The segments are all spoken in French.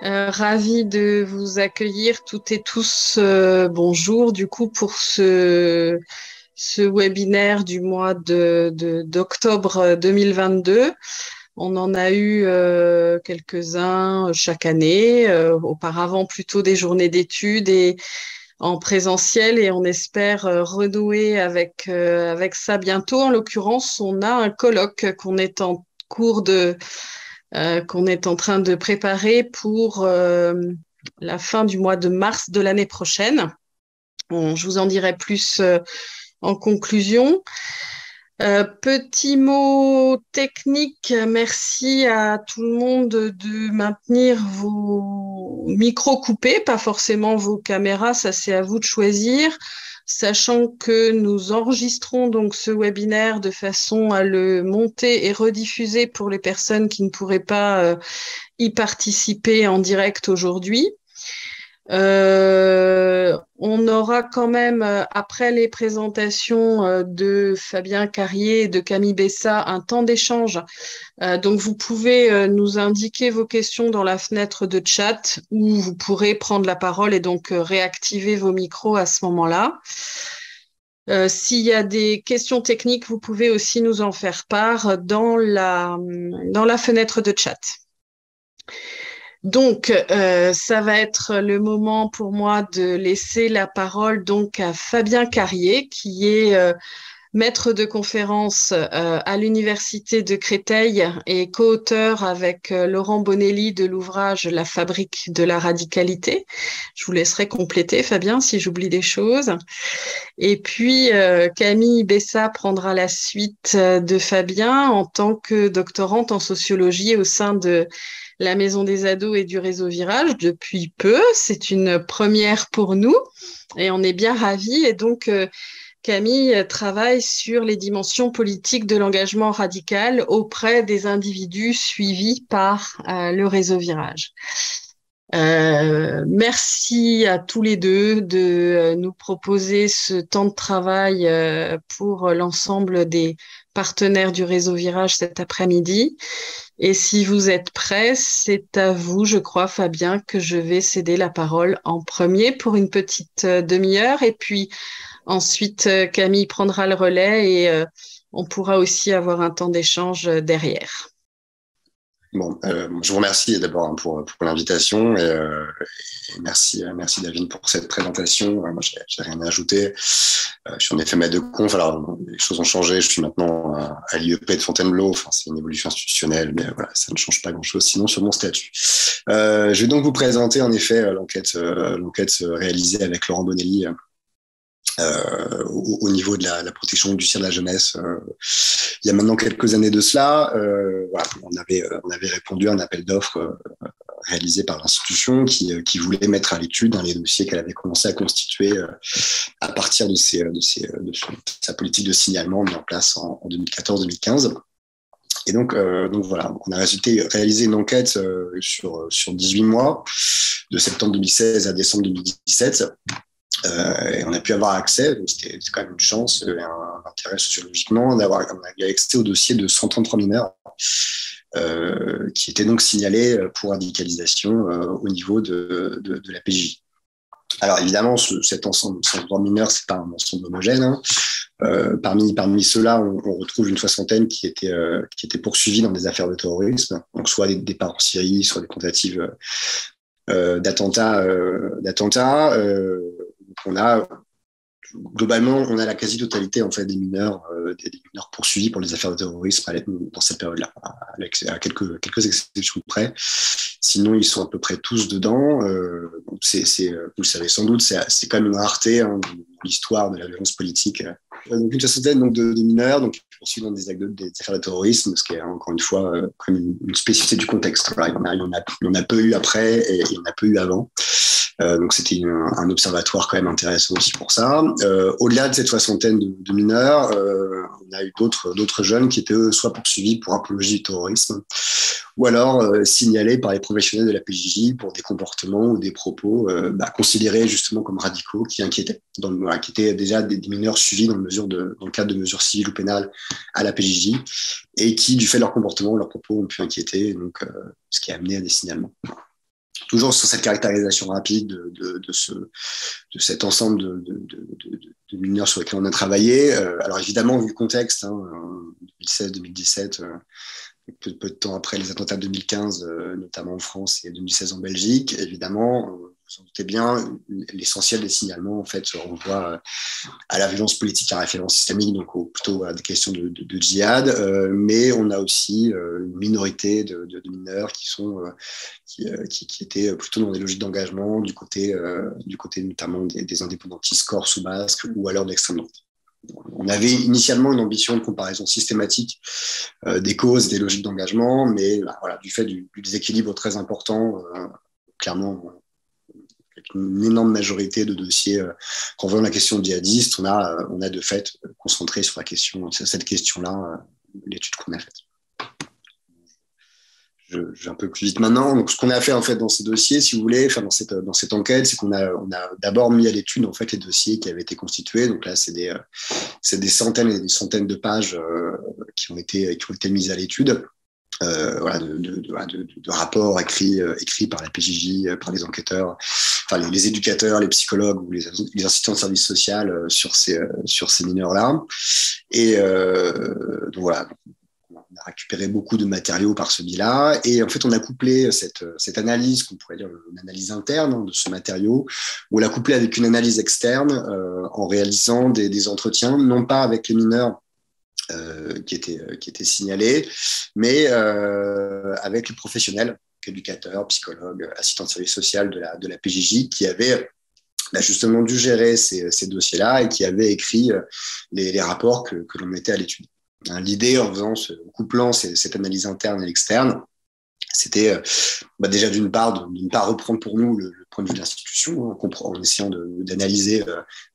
Ravie de vous accueillir toutes et tous. Bonjour, du coup, pour ce webinaire du mois d'octobre 2022. On en a eu quelques-uns chaque année, auparavant plutôt des journées d'études et en présentiel, et on espère renouer avec ça bientôt. En l'occurrence, on a un colloque qu'on est en train de préparer pour la fin du mois de mars de l'année prochaine. Je vous en dirai plus en conclusion. Petit mot technique, merci à tout le monde de maintenir vos micros coupés, pas forcément vos caméras, ça c'est à vous de choisir, sachant que nous enregistrons donc ce webinaire de façon à le monter et rediffuser pour les personnes qui ne pourraient pas y participer en direct aujourd'hui. On aura quand même, après les présentations de Fabien Carrier et de Camille Bessa, un temps d'échange. Donc, vous pouvez nous indiquer vos questions dans la fenêtre de chat où vous pourrez prendre la parole et donc réactiver vos micros à ce moment-là. S'il y a des questions techniques, vous pouvez aussi nous en faire part dans la fenêtre de chat. Donc, ça va être le moment pour moi de laisser la parole donc à Fabien Carrier, qui est maître de conférence à l'Université de Créteil et co-auteur avec Laurent Bonelli de l'ouvrage La fabrique de la radicalité. Je vous laisserai compléter, Fabien, si j'oublie des choses. Et puis, Camille Bessa prendra la suite de Fabien en tant que doctorante en sociologie au sein de la Maison des Ados et du Réseau Virage depuis peu. C'est une première pour nous et on est bien ravis. Et donc, Camille travaille sur les dimensions politiques de l'engagement radical auprès des individus suivis par le Réseau Virage. Merci à tous les deux de nous proposer ce temps de travail pour l'ensemble des partenaires du Réseau Virage cet après-midi. Et si vous êtes prêts, c'est à vous, je crois, Fabien, que je vais céder la parole en premier pour une petite demi-heure. Et puis ensuite, Camille prendra le relais et on pourra aussi avoir un temps d'échange derrière. Bon, je vous remercie d'abord pour l'invitation et merci David pour cette présentation. Moi, j'ai rien à ajouter. Je suis en effet maître de conf. Alors, les choses ont changé. Je suis maintenant à l'IEP de Fontainebleau. Enfin, c'est une évolution institutionnelle, mais voilà, ça ne change pas grand-chose sinon sur mon statut. Je vais donc vous présenter en effet l'enquête réalisée avec Laurent Bonelli. Au niveau de la protection judiciaire de la jeunesse, il y a maintenant quelques années de cela, voilà, on avait répondu à un appel d'offres réalisé par l'institution qui voulait mettre à l'étude les dossiers qu'elle avait commencé à constituer à partir de sa politique de signalement mise en place en 2014-2015. Et donc voilà, on a réalisé une enquête sur 18 mois, de septembre 2016 à décembre 2017. Et on a pu avoir accès, c'était quand même une chance et un intérêt sociologiquement, d'avoir accès au dossier de 133 mineurs qui étaient donc signalés pour radicalisation au niveau de la PJ. Alors évidemment, cet ensemble de 133 mineurs, c'est pas un ensemble homogène. Hein. Parmi ceux-là, on retrouve une soixantaine qui étaient poursuivis dans des affaires de terrorisme, donc soit des départs en Syrie, soit des tentatives d'attentats. Globalement, on a la quasi-totalité en fait des mineurs poursuivis pour les affaires de terrorisme dans cette période-là, à quelques exceptions près. Sinon, ils sont à peu près tous dedans. Vous le savez sans doute, c'est quand même une rareté dans l'histoire de la violence politique. Donc une soixantaine de mineurs, donc poursuivis dans des affaires de terrorisme, ce qui est encore une fois comme une spécificité du contexte. Voilà, il y en a peu eu après et il y en a peu eu avant. Donc c'était un observatoire quand même intéressant aussi pour ça. Au-delà de cette soixantaine de mineurs, on a eu d'autres jeunes qui étaient eux soit poursuivis pour apologie du terrorisme, ou alors signalés par les professionnels de la PJJ pour des comportements ou des propos considérés justement comme radicaux qui inquiétaient, qui étaient déjà des mineurs suivis dans le cadre de mesures civiles ou pénales à la PJJ et qui, du fait de leur comportement ou leurs propos, ont pu inquiéter, donc ce qui a amené à des signalements. toujours sur cette caractérisation rapide de cet ensemble de mineurs sur lesquels on a travaillé. Alors évidemment, vu le contexte, 2016-2017, peu de temps après les attentats de 2015, notamment en France et 2016 en Belgique, évidemment, vous en doutez bien, l'essentiel des signalements en fait se renvoie à la violence politique à référence islamique, donc plutôt à des questions de djihad, mais on a aussi une minorité de mineurs qui étaient plutôt dans des logiques d'engagement du côté notamment des indépendantistes corses ou basques ou alors de l'extrême droite. On avait initialement une ambition de comparaison systématique des causes, des logiques d'engagement, mais voilà, du fait du déséquilibre très important, clairement, avec une énorme majorité de dossiers renvoyant la question djihadiste, on a de fait concentré sur cette question-là, l'étude qu'on a faite. Je vais un peu plus vite maintenant. Donc, ce qu'on a fait en fait dans ces dossiers, si vous voulez, dans cette enquête, c'est qu'on a d'abord mis à l'étude en fait les dossiers qui avaient été constitués. Donc là, c'est des centaines et des centaines de pages qui ont été mises à l'étude. Voilà, de rapports écrits par la PJJ, par les enquêteurs, enfin les éducateurs, les psychologues ou les assistants de service social sur ces mineurs-là. Et donc voilà. On a récupéré beaucoup de matériaux par ce biais-là, et en fait, on a couplé cette analyse, qu'on pourrait dire une analyse interne de ce matériau, où on l'a couplé avec une analyse externe en réalisant des entretiens, non pas avec les mineurs qui étaient signalés, mais avec les professionnels, éducateurs, psychologues, assistants de service social de la PJJ, qui avaient justement dû gérer ces dossiers-là et qui avaient écrit les rapports que l'on mettait à l'étude. L'idée, en couplant cette analyse interne et externe, c'était déjà d'une part reprendre pour nous le point de vue de l'institution, en essayant d'analyser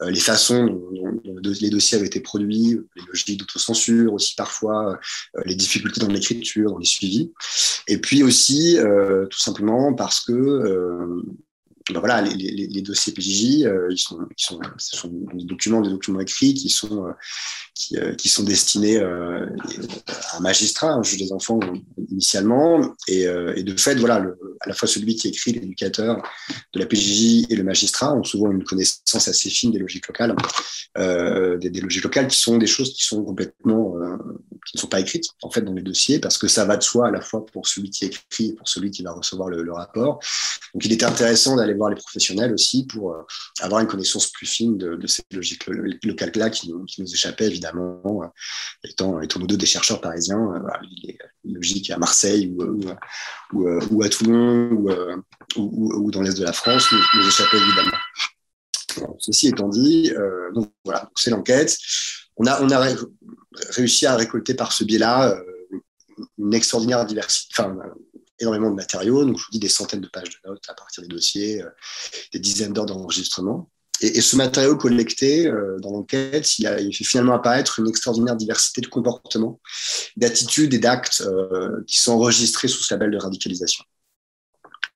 les façons dont les dossiers avaient été produits, les logiques d'autocensure aussi parfois, les difficultés dans l'écriture, dans les suivis, et puis aussi tout simplement parce que voilà, les dossiers PJJ, ce sont des documents écrits qui sont destinés à un magistrat, un juge des enfants initialement, et de fait, voilà, à la fois celui qui écrit, l'éducateur de la PJJ et le magistrat ont souvent une connaissance assez fine des logiques locales, des logiques locales qui sont des choses qui sont complètement qui ne sont pas écrites en fait dans les dossiers, parce que ça va de soi à la fois pour celui qui écrit et pour celui qui va recevoir le rapport. Donc il était intéressant d'aller voir les professionnels aussi pour avoir une connaissance plus fine de ces logiques locales-là qui nous échappaient évidemment, étant nous deux des chercheurs parisiens, les logiques à Marseille ou à Toulon ou dans l'est de la France nous échappaient évidemment. Bon, ceci étant dit, donc voilà, c'est l'enquête. On a réussi à récolter par ce biais-là une extraordinaire diversité, énormément de matériaux, donc je vous dis des centaines de pages de notes à partir des dossiers, des dizaines d'heures d'enregistrement. Et ce matériau collecté dans l'enquête, il fait finalement apparaître une extraordinaire diversité de comportements, d'attitudes et d'actes qui sont enregistrés sous ce label de radicalisation.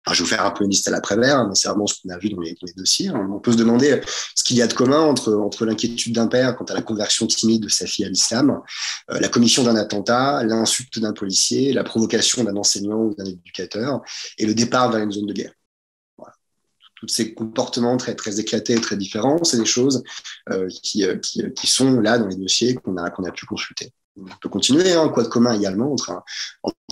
Alors, je vais vous faire un peu une liste à l'après-vert, mais c'est vraiment ce qu'on a vu dans les dossiers. On peut se demander ce qu'il y a de commun entre l'inquiétude d'un père quant à la conversion timide de sa fille à l'islam, la commission d'un attentat, l'insulte d'un policier, la provocation d'un enseignant ou d'un éducateur, et le départ vers une zone de guerre. Voilà. Tous ces comportements très, très éclatés et très différents, c'est des choses qui sont là dans les dossiers qu'on a pu consulter. On peut continuer, quoi de commun également entre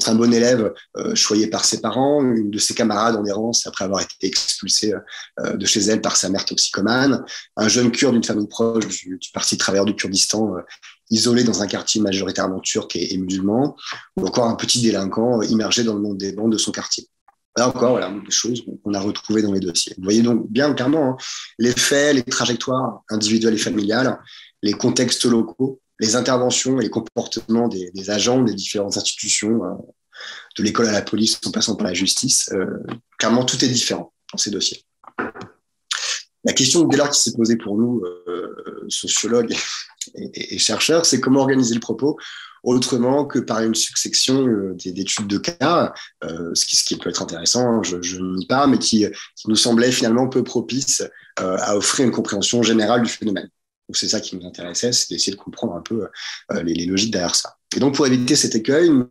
un bon élève choyé par ses parents, une de ses camarades en errance après avoir été expulsée de chez elle par sa mère toxicomane, un jeune kurde d'une famille proche du Parti travailleur du Kurdistan isolé dans un quartier majoritairement turc et musulman, ou encore un petit délinquant immergé dans le monde des bandes de son quartier. Là encore, voilà, des choses qu'on a retrouvées dans les dossiers. Vous voyez donc bien clairement les faits, les trajectoires individuelles et familiales, les contextes locaux, les interventions et les comportements des agents des différentes institutions, de l'école à la police en passant par la justice. Clairement, tout est différent dans ces dossiers. La question dès lors qui s'est posée pour nous, sociologues et chercheurs, c'est comment organiser le propos autrement que par une succession d'études de cas, ce qui peut être intéressant, je ne nie pas, mais qui nous semblait finalement peu propice à offrir une compréhension générale du phénomène. Donc c'est ça qui nous intéressait, c'est d'essayer de comprendre un peu les logiques derrière ça. Et donc pour éviter cet écueil, on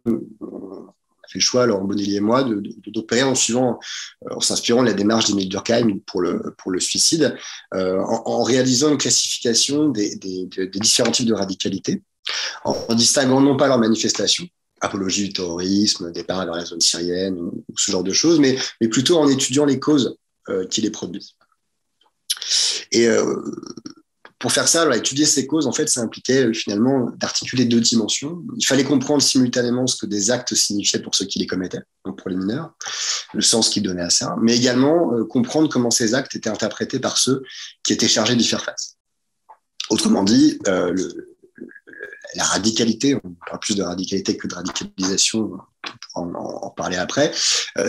a fait le choix, Laurent Bonelli et moi, d'opérer en s'inspirant de la démarche d'Émile Durkheim pour le suicide, en réalisant une classification des différents types de radicalité, en distinguant non pas leurs manifestations, apologie du terrorisme, départ vers la zone syrienne ou ce genre de choses, mais plutôt en étudiant les causes qui les produisent. Et pour faire ça, étudier ces causes, en fait, ça impliquait finalement d'articuler 2 dimensions. Il fallait comprendre simultanément ce que des actes signifiaient pour ceux qui les commettaient, donc pour les mineurs, le sens qu'ils donnaient à ça, mais également comprendre comment ces actes étaient interprétés par ceux qui étaient chargés d'y faire face. Autrement dit, la radicalité, on parle plus de radicalité que de radicalisation, on pourra en parler après,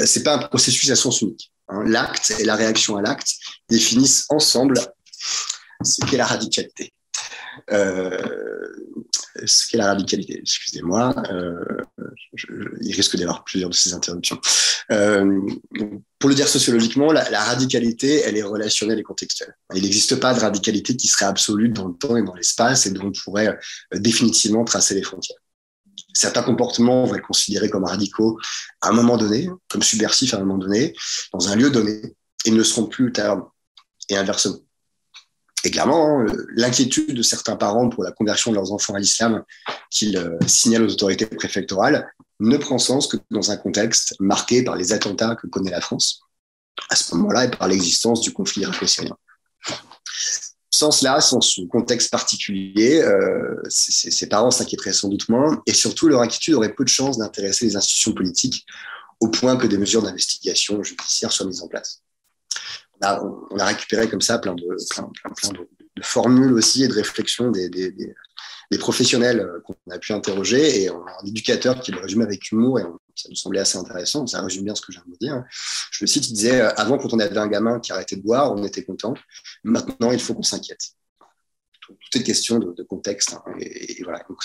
c'est pas un processus à sens unique. L'acte et la réaction à l'acte définissent ensemble ce qu'est la radicalité. Excusez-moi, il risque d'y avoir plusieurs de ces interruptions. Pour le dire sociologiquement, la radicalité, elle est relationnelle et contextuelle. Il n'existe pas de radicalité qui serait absolue dans le temps et dans l'espace et dont on pourrait définitivement tracer les frontières. Certains comportements vont être considérés comme radicaux à un moment donné, comme subversifs à un moment donné, dans un lieu donné, et ne le seront plus ultérieurement, et inversement. Et clairement, l'inquiétude de certains parents pour la conversion de leurs enfants à l'islam qu'ils signalent aux autorités préfectorales ne prend sens que dans un contexte marqué par les attentats que connaît la France à ce moment-là et par l'existence du conflit irako-syrien. Sans cela, sans ce contexte particulier, ces parents s'inquiéteraient sans doute moins et surtout leur inquiétude aurait peu de chances d'intéresser les institutions politiques au point que des mesures d'investigation judiciaire soient mises en place. On a récupéré comme ça plein de formules aussi et de réflexions des professionnels qu'on a pu interroger et on a un éducateur qui le résumait avec humour et ça nous semblait assez intéressant, ça résume bien ce que je viens de vous dire. Je le cite, il disait « Avant, quand on avait un gamin qui arrêtait de boire, on était content. Maintenant, il faut qu'on s'inquiète. » Tout est question de contexte. Et voilà. Donc,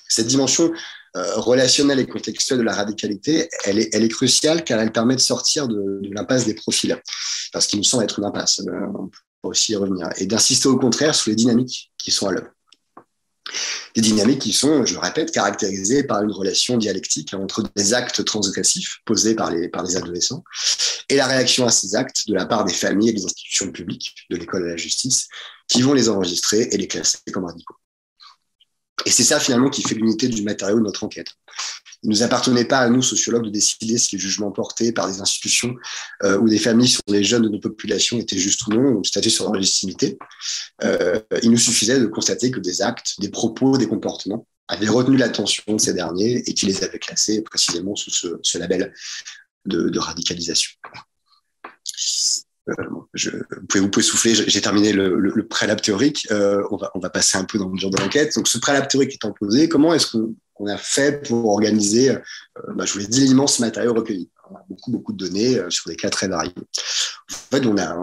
cette dimension relationnelle et contextuelle de la radicalité, elle est cruciale car elle permet de sortir de l'impasse des profils, parce qu'il nous semble être une impasse, on peut aussi y revenir, et d'insister au contraire sur les dynamiques qui sont à l'œuvre. Des dynamiques qui sont, je le répète, caractérisées par une relation dialectique entre des actes transgressifs posés par les adolescents et la réaction à ces actes de la part des familles et des institutions publiques, de l'école à la justice, qui vont les enregistrer et les classer comme radicaux. Et c'est ça finalement qui fait l'unité du matériau de notre enquête. Il ne nous appartenait pas à nous, sociologues, de décider si les jugements portés par des institutions ou des familles sur les jeunes de nos populations étaient justes ou non, ou statuer sur leur légitimité. Il nous suffisait de constater que des actes, des propos, des comportements avaient retenu l'attention de ces derniers et qui les avaient classés précisément sous ce label de radicalisation. Vous pouvez souffler, j'ai terminé le préalable théorique, on va passer un peu dans le dur de l'enquête. Donc ce préalable théorique étant posé, comment est-ce qu'on a fait pour organiser, je vous l'ai dit, l'immense matériau recueilli. On a beaucoup de données sur des cas très variés. En fait, on n'a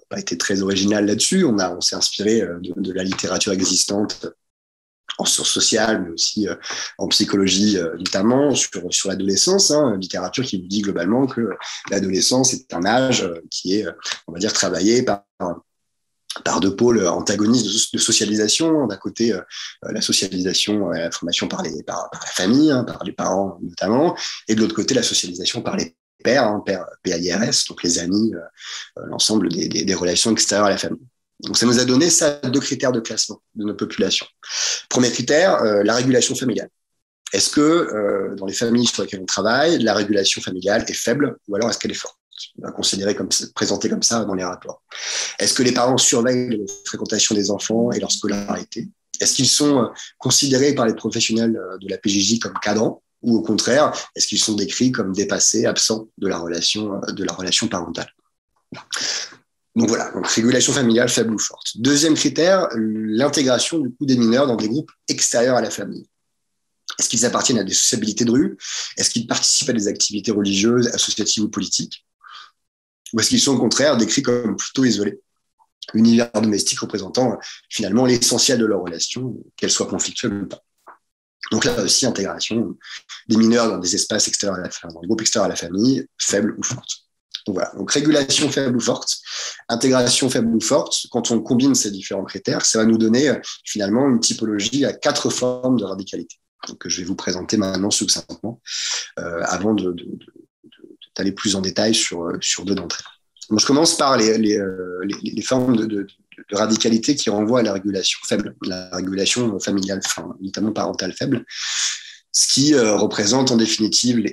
pas été très original là-dessus, on s'est inspiré de la littérature existante en sciences sociales, mais aussi en psychologie, notamment sur l'adolescence, littérature qui nous dit globalement que l'adolescence est un âge qui est, on va dire, travaillé par 2 pôles antagonistes de socialisation. D'un côté, la socialisation, la formation par la famille, par les parents notamment, et de l'autre côté, la socialisation par les pairs, PAIRS, donc les amis, l'ensemble des relations extérieures à la famille. Donc, ça nous a donné 2 critères de classement de nos populations. Premier critère, la régulation familiale. Est-ce que dans les familles sur lesquelles on travaille, la régulation familiale est faible ou alors est-ce qu'elle est forte? On va considérer présentée comme ça dans les rapports. Est-ce que les parents surveillent la fréquentation des enfants et leur scolarité? Est-ce qu'ils sont considérés par les professionnels de la PJJ comme cadrans ou au contraire, est-ce qu'ils sont décrits comme dépassés, absents de la relation parentale? Donc voilà, donc régulation familiale faible ou forte. Deuxième critère, l'intégration du coup des mineurs dans des groupes extérieurs à la famille. Est-ce qu'ils appartiennent à des sociabilités de rue? Est-ce qu'ils participent à des activités religieuses, associatives ou politiques? Ou est-ce qu'ils sont au contraire décrits comme plutôt isolés? L'univers domestique représentant finalement l'essentiel de leur relation, qu'elle soit conflictuelle ou pas. Donc là aussi, intégration des mineurs dans des espaces extérieurs à la famille, dans des groupes extérieurs à la famille, faible ou forte. Donc voilà, donc régulation faible ou forte, intégration faible ou forte, quand on combine ces différents critères, ça va nous donner finalement une typologie à 4 formes de radicalité. que je vais vous présenter maintenant succinctement, avant d'aller plus en détail sur deux d'entre elles. Donc, je commence par les formes de radicalité qui renvoient à la régulation faible, la régulation familiale, notamment parentale faible, ce qui représente en définitive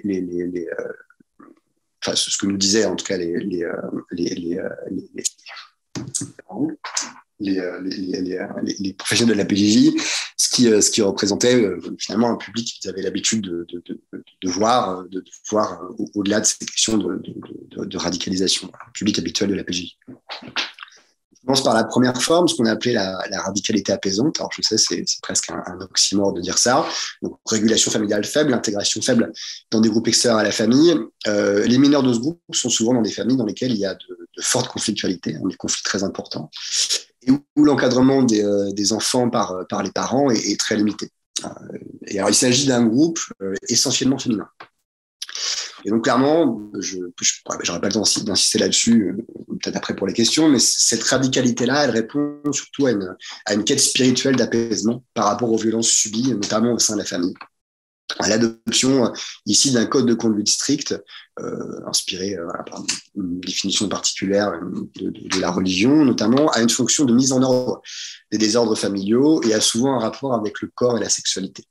ce que nous disaient en tout cas les professionnels de la PJJ, ce qui représentait finalement un public qu'ils avaient l'habitude de voir au-delà de ces questions de radicalisation, un public habituel de la PJJ. Je commence par la première forme, ce qu'on a appelé la radicalité apaisante. Alors je sais, c'est presque un oxymore de dire ça. Donc régulation familiale faible, intégration faible dans des groupes extérieurs à la famille. Les mineurs de ce groupe sont souvent dans des familles dans lesquelles il y a de fortes conflictualités, des conflits très importants, et où l'encadrement des enfants par les parents est très limité. Et alors il s'agit d'un groupe essentiellement féminin. Et donc, clairement, je n'aurai pas le temps d'insister là-dessus, peut-être après pour les questions, mais cette radicalité-là, elle répond surtout à une quête spirituelle d'apaisement par rapport aux violences subies, notamment au sein de la famille. À l'adoption, ici, d'un code de conduite strict, inspiré par une définition particulière de la religion, notamment, a une fonction de mise en ordre des désordres familiaux et a souvent un rapport avec le corps et la sexualité.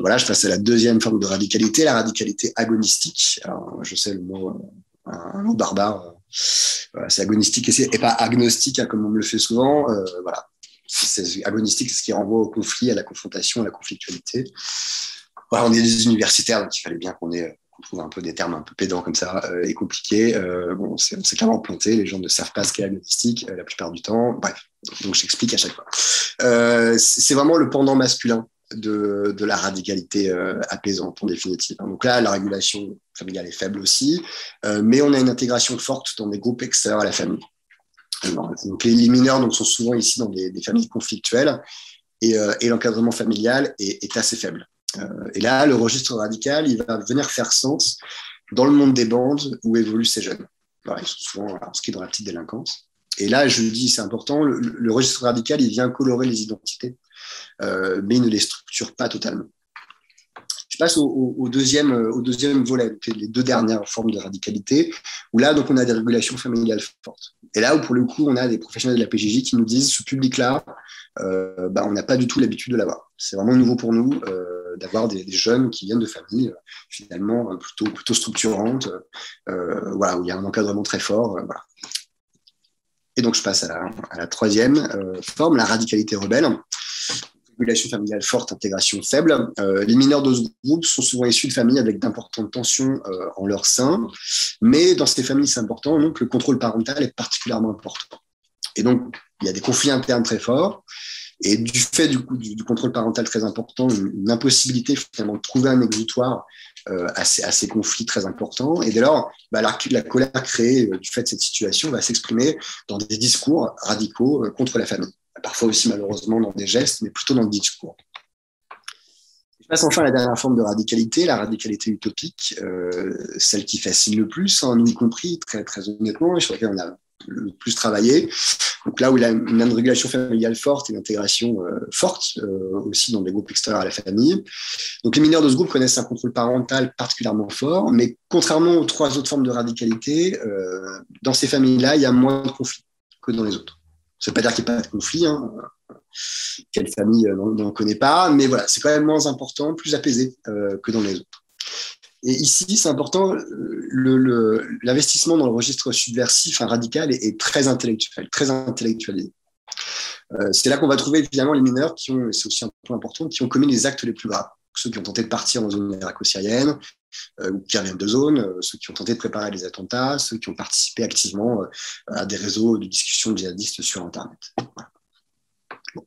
Voilà, je passe à la deuxième forme de radicalité, la radicalité agonistique. Alors, je sais le mot, un mot barbare, c'est agonistique et pas agnostique, comme on me le fait souvent. Voilà, c'est agonistique, c'est ce qui renvoie au conflit, à la confrontation, à la conflictualité. Voilà, on est des universitaires, donc il fallait bien qu'on trouve un peu des termes un peu pédants comme ça et compliqués. On s'est clairement planté, les gens ne savent pas ce qu'est agonistique la plupart du temps. Bref, donc j'explique à chaque fois. C'est vraiment le pendant masculin de la radicalité apaisante en définitive. Donc là, la régulation familiale est faible aussi, mais on a une intégration forte dans des groupes extérieurs à la famille. Donc les mineurs sont souvent ici dans des familles conflictuelles et l'encadrement familial est assez faible. Et là, le registre radical, il va venir faire sens dans le monde des bandes où évoluent ces jeunes. Alors, ils sont souvent inscrits dans la petite délinquance. Et là, je dis, c'est important, le registre radical, il vient colorer les identités, mais il ne les structure pas totalement. Je passe au deuxième volet, les deux dernières formes de radicalité, où là, donc, on a des régulations familiales fortes. Et là, où pour le coup, on a des professionnels de la PJJ qui nous disent, ce public-là, on n'a pas du tout l'habitude de l'avoir. C'est vraiment nouveau pour nous d'avoir des jeunes qui viennent de familles finalement plutôt structurantes, voilà, où il y a un encadrement très fort. Voilà. Et donc, je passe à la troisième forme, la radicalité rebelle. Régulation familiale forte, intégration faible. Les mineurs de ce groupe sont souvent issus de familles avec d'importantes tensions en leur sein, mais dans ces familles, c'est important, donc le contrôle parental est particulièrement important. Et donc, il y a des conflits internes très forts, et du fait du contrôle parental très important, une impossibilité finalement de trouver un exutoire à ces conflits très importants. Et dès lors, la colère créée du fait de cette situation va s'exprimer dans des discours radicaux contre la famille. Parfois aussi malheureusement dans des gestes, mais plutôt dans le discours. Je passe enfin à la dernière forme de radicalité, la radicalité utopique, celle qui fascine le plus, nous y compris, très, très honnêtement, et sur laquelle on a le plus travaillé. Donc là où il y a une régulation familiale forte et une intégration forte aussi dans des groupes extérieurs à la famille. Donc les mineurs de ce groupe connaissent un contrôle parental particulièrement fort, mais contrairement aux trois autres formes de radicalité, dans ces familles-là, il y a moins de conflits que dans les autres. Ça ne veut pas dire qu'il n'y a pas de conflit, quelle famille n'en connaît pas, mais voilà, c'est quand même moins important, plus apaisé que dans les autres. Et ici, c'est important, l'investissement dans le registre subversif, radical, est très intellectuel, très intellectualisé. C'est là qu'on va trouver évidemment les mineurs c'est aussi un point important, qui ont commis les actes les plus graves. Ceux qui ont tenté de partir en zone irako-syrienne, ou qui reviennent de zone, ceux qui ont tenté de préparer les attentats, ceux qui ont participé activement à des réseaux de discussion djihadistes sur Internet. Voilà. Bon.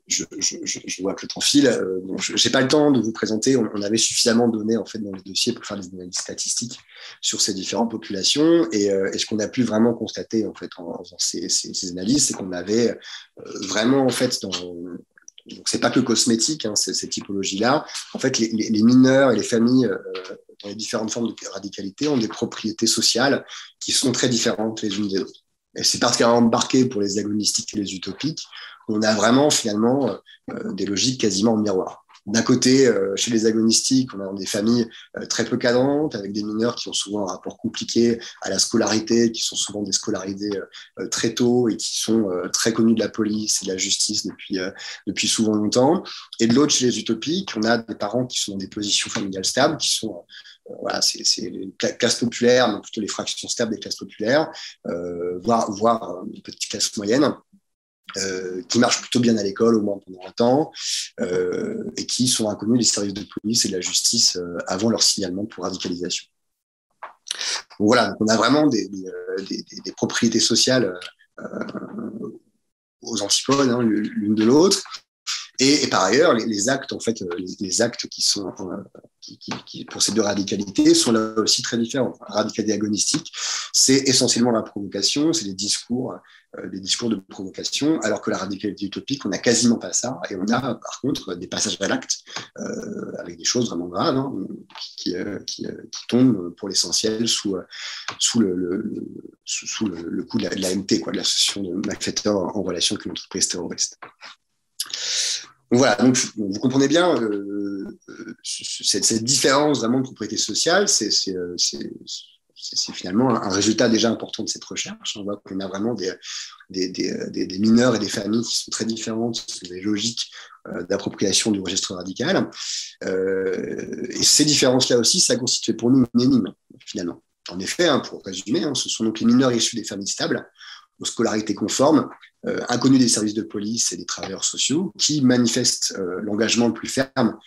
Je vois que le temps file. Je n'ai pas le temps de vous présenter. On avait suffisamment donné en fait, dans les dossiers pour faire des analyses statistiques sur ces différentes populations. Et ce qu'on a pu vraiment constater en, fait, en faisant ces analyses, c'est qu'on avait vraiment, en fait, donc c'est pas que cosmétique, ces typologies-là. En fait, les mineurs et les familles dans les différentes formes de radicalité ont des propriétés sociales qui sont très différentes les unes des autres. Et c'est particulièrement marqué pour les agonistiques et les utopiques. On a vraiment finalement des logiques quasiment en miroir. D'un côté, chez les agonistiques, on a des familles très peu cadrantes, avec des mineurs qui ont souvent un rapport compliqué à la scolarité, qui sont souvent déscolarisés très tôt et qui sont très connus de la police et de la justice depuis souvent longtemps. Et de l'autre, chez les utopiques, on a des parents qui sont dans des positions familiales stables, qui sont voilà, c'est les classes populaires, mais plutôt les fractions stables des classes populaires, voire une petite classe moyenne. Qui marchent plutôt bien à l'école, au moins pendant un temps, et qui sont inconnus des services de police et de la justice avant leur signalement pour radicalisation. Donc voilà, donc on a vraiment des propriétés sociales aux antipodes, hein, l'une de l'autre. Et par ailleurs, les actes, en fait, les actes qui sont qui pour ces deux radicalités sont là aussi très différents. La radicalité agonistique, c'est essentiellement la provocation, c'est des discours de provocation, alors que la radicalité utopique, on n'a quasiment pas ça, et on a par contre des passages à l'acte avec des choses vraiment graves, hein, qui tombent pour l'essentiel sous le coup de l'AMT, de l'association de malfaiteurs en relation avec une entreprise terroriste. Donc voilà, donc vous comprenez bien cette différence vraiment de propriété sociale, c'est finalement un résultat déjà important de cette recherche. On voit qu'on a vraiment des mineurs et des familles qui sont très différentes sur des logiques d'appropriation du registre radical. Et ces différences-là aussi, ça constituait pour nous une énigme, finalement. En effet, hein, pour résumer, ce sont donc les mineurs issus des familles stables, aux scolarités conformes, inconnus des services de police et des travailleurs sociaux, qui manifestent l'engagement le plus ferme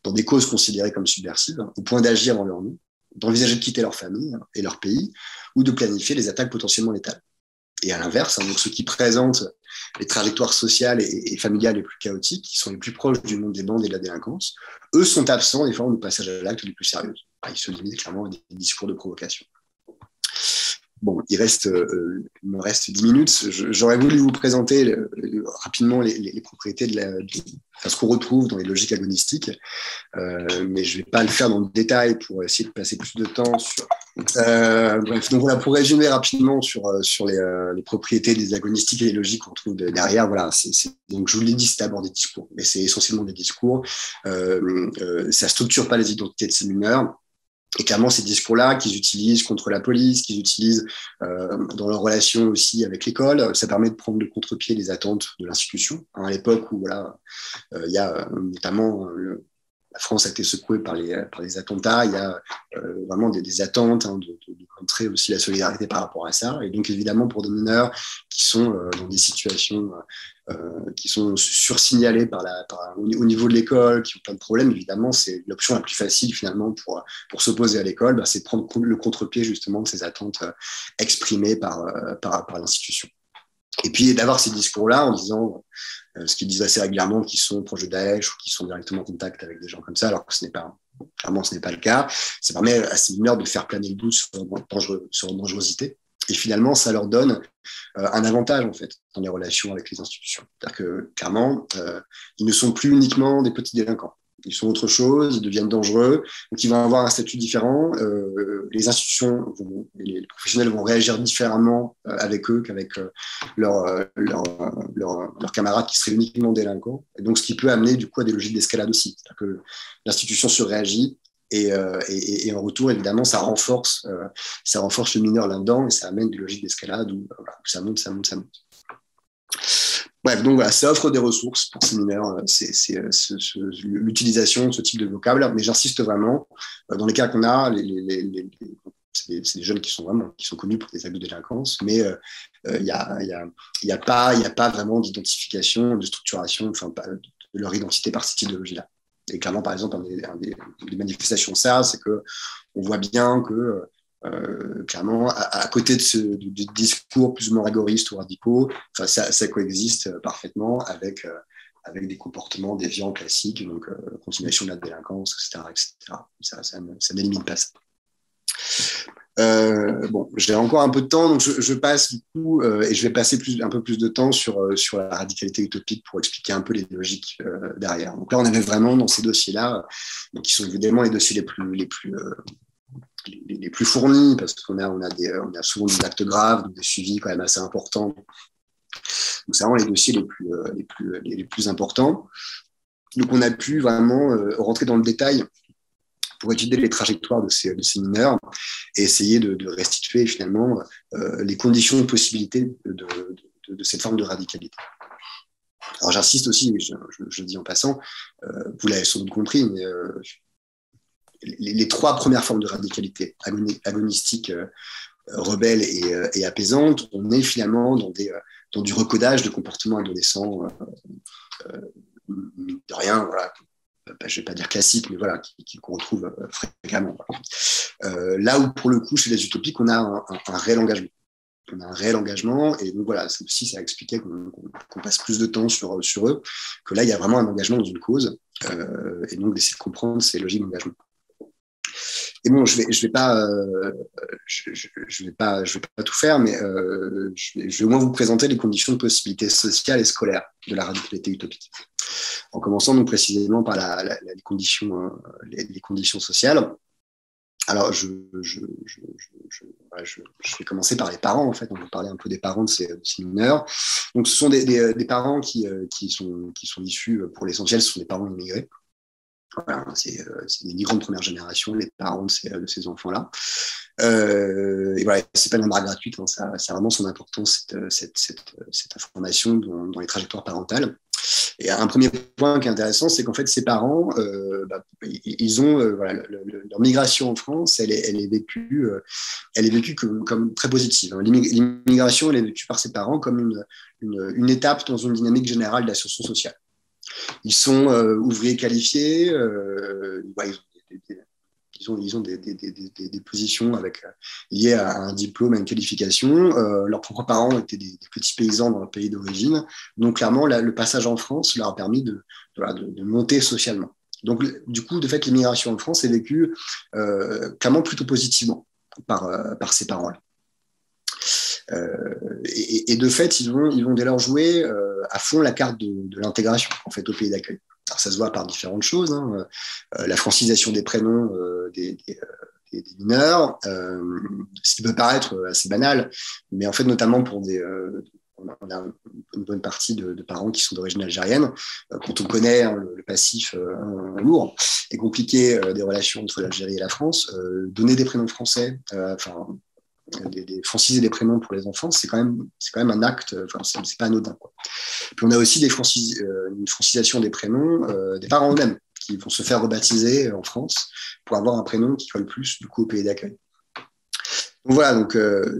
dans des causes considérées comme subversives, au point d'agir en leur nom, d'envisager de quitter leur famille et leur pays, ou de planifier les attaques potentiellement létales. Et à l'inverse, hein, donc ceux qui présentent les trajectoires sociales et familiales les plus chaotiques, qui sont les plus proches du monde des bandes et de la délinquance, eux sont absents des formes de passage à l'acte les plus sérieuses. Ils se limitent clairement à des discours de provocation. Bon, il me reste 10 minutes. J'aurais voulu vous présenter rapidement les propriétés ce qu'on retrouve dans les logiques agonistiques, mais je ne vais pas le faire dans le détail pour essayer de passer plus de temps sur. Bref, donc voilà, pour résumer rapidement sur les propriétés des agonistiques et les logiques qu'on trouve derrière, voilà, donc je vous l'ai dit, c'est d'abord des discours, mais c'est essentiellement des discours. Ça structure pas les identités de ces mineurs. Et clairement, ces discours-là qu'ils utilisent contre la police, qu'ils utilisent dans leur relation aussi avec l'école, ça permet de prendre le contre-pied les attentes de l'institution. Hein, à l'époque où voilà, il y a notamment la France a été secouée par les attentats, il y a vraiment des attentes hein, de montrer aussi la solidarité par rapport à ça. Et donc évidemment pour des mineurs qui sont dans des situations qui sont sursignalés au niveau de l'école, qui ont plein de problèmes, évidemment, c'est l'option la plus facile finalement pour s'opposer à l'école, c'est de prendre le contre-pied justement de ces attentes exprimées par l'institution. Et puis d'avoir ces discours-là en disant ce qu'ils disent assez régulièrement, qu'ils sont proches de Daesh ou qu'ils sont directement en contact avec des gens comme ça, alors que clairement ce n'est pas le cas. Ça permet à ces mineurs de faire planer le doute sur leur dangerosité. Et finalement, ça leur donne un avantage, en fait, dans les relations avec les institutions. C'est-à-dire que, clairement, ils ne sont plus uniquement des petits délinquants. Ils sont autre chose, ils deviennent dangereux, donc ils vont avoir un statut différent. Les institutions, les professionnels vont réagir différemment avec eux qu'avec leurs camarades qui seraient uniquement délinquants. Et donc, ce qui peut amener, du coup, à des logiques d'escalade aussi. C'est-à-dire que l'institution surréagit. Et en retour, évidemment, ça renforce le mineur là-dedans et ça amène des logiques d'escalade où ça monte. Bref, donc voilà, ça offre des ressources pour ces mineurs, l'utilisation de ce type de vocable, mais j'insiste vraiment, dans les cas qu'on a, c'est des jeunes qui sont connus pour des actes de délinquance, mais il n'y a pas vraiment d'identification, de structuration, enfin, de leur identité par cette idéologie-là. Et clairement, par exemple, des manifestations ça, c'est qu'on voit bien que, clairement, à côté du discours plus ou moins rigoristes ou radicaux, ça coexiste parfaitement avec des comportements déviants classiques, donc continuation de la délinquance, etc. Ça n'élimine pas ça. Bon, j'ai encore un peu de temps, donc je passe du coup, et je vais passer un peu plus de temps sur la radicalité utopique pour expliquer un peu les logiques derrière. Donc là, on avait vraiment dans ces dossiers-là, qui sont évidemment les dossiers les les plus fournis, parce qu'on a souvent des actes graves, donc des suivis quand même assez importants. Donc, c'est vraiment les dossiers les plus importants. Donc, on a pu vraiment rentrer dans le détail pour étudier les trajectoires de ces mineurs et essayer de restituer finalement les conditions de possibilité de cette forme de radicalité. Alors j'insiste aussi, je le dis en passant, vous l'avez sans doute compris, mais les trois premières formes de radicalité, agonistique, rebelle et apaisante, on est finalement dans du recodage de comportements adolescents, de rien, voilà. Je ne vais pas dire classique, mais voilà, qu'on retrouve fréquemment. Là où, pour le coup, chez les utopiques, on a un réel engagement. On a un réel engagement, et donc voilà, ça aussi, ça expliquait qu'on passe plus de temps sur eux, que là, il y a vraiment un engagement dans une cause, et donc d'essayer de comprendre ces logiques d'engagement. Et bon, je vais pas tout faire, mais je vais au moins vous présenter les conditions de possibilité sociale et scolaire de la radicalité utopique. En commençant donc précisément par les conditions sociales. Alors, je vais commencer par les parents, en fait. On va parler un peu des parents de ces mineurs. Donc, ce sont des parents qui sont issus, pour l'essentiel, ce sont des parents immigrés. Voilà, c'est des migrants de première génération, les parents de ces enfants-là. Et voilà, c'est pas une remarque gratuite, hein, ça a vraiment son importance, cette information dans les trajectoires parentales. Et un premier point qui est intéressant, c'est qu'en fait, ces parents, ils ont leur migration en France, elle est vécue comme très positive. L'immigration, elle est vécue par ces parents comme une étape dans une dynamique générale d'ascension sociale. Ils sont ouvriers qualifiés, ils ont des positions liées à un diplôme, à une qualification. Leurs propres parents étaient des petits paysans dans leur pays d'origine. Donc, clairement, le passage en France leur a permis de monter socialement. Donc, du coup, de fait, l'immigration en France est vécue clairement plutôt positivement par ces parents-là. Et de fait, ils vont dès lors jouer à fond la carte de l'intégration en fait, au pays d'accueil. Alors, ça se voit par différentes choses, hein. La francisation des prénoms des mineurs, ce qui peut paraître assez banal, mais en fait, notamment pour on a une bonne partie de parents qui sont d'origine algérienne. Quand on connaît le passif lourd et compliqué des relations entre l'Algérie et la France, donner des prénoms français, franciser des prénoms pour les enfants, c'est quand même un acte, c'est pas anodin, quoi. Puis on a aussi une francisation des prénoms des parents eux-mêmes qui vont se faire rebaptiser en France pour avoir un prénom qui colle plus du coup au pays d'accueil. Donc voilà,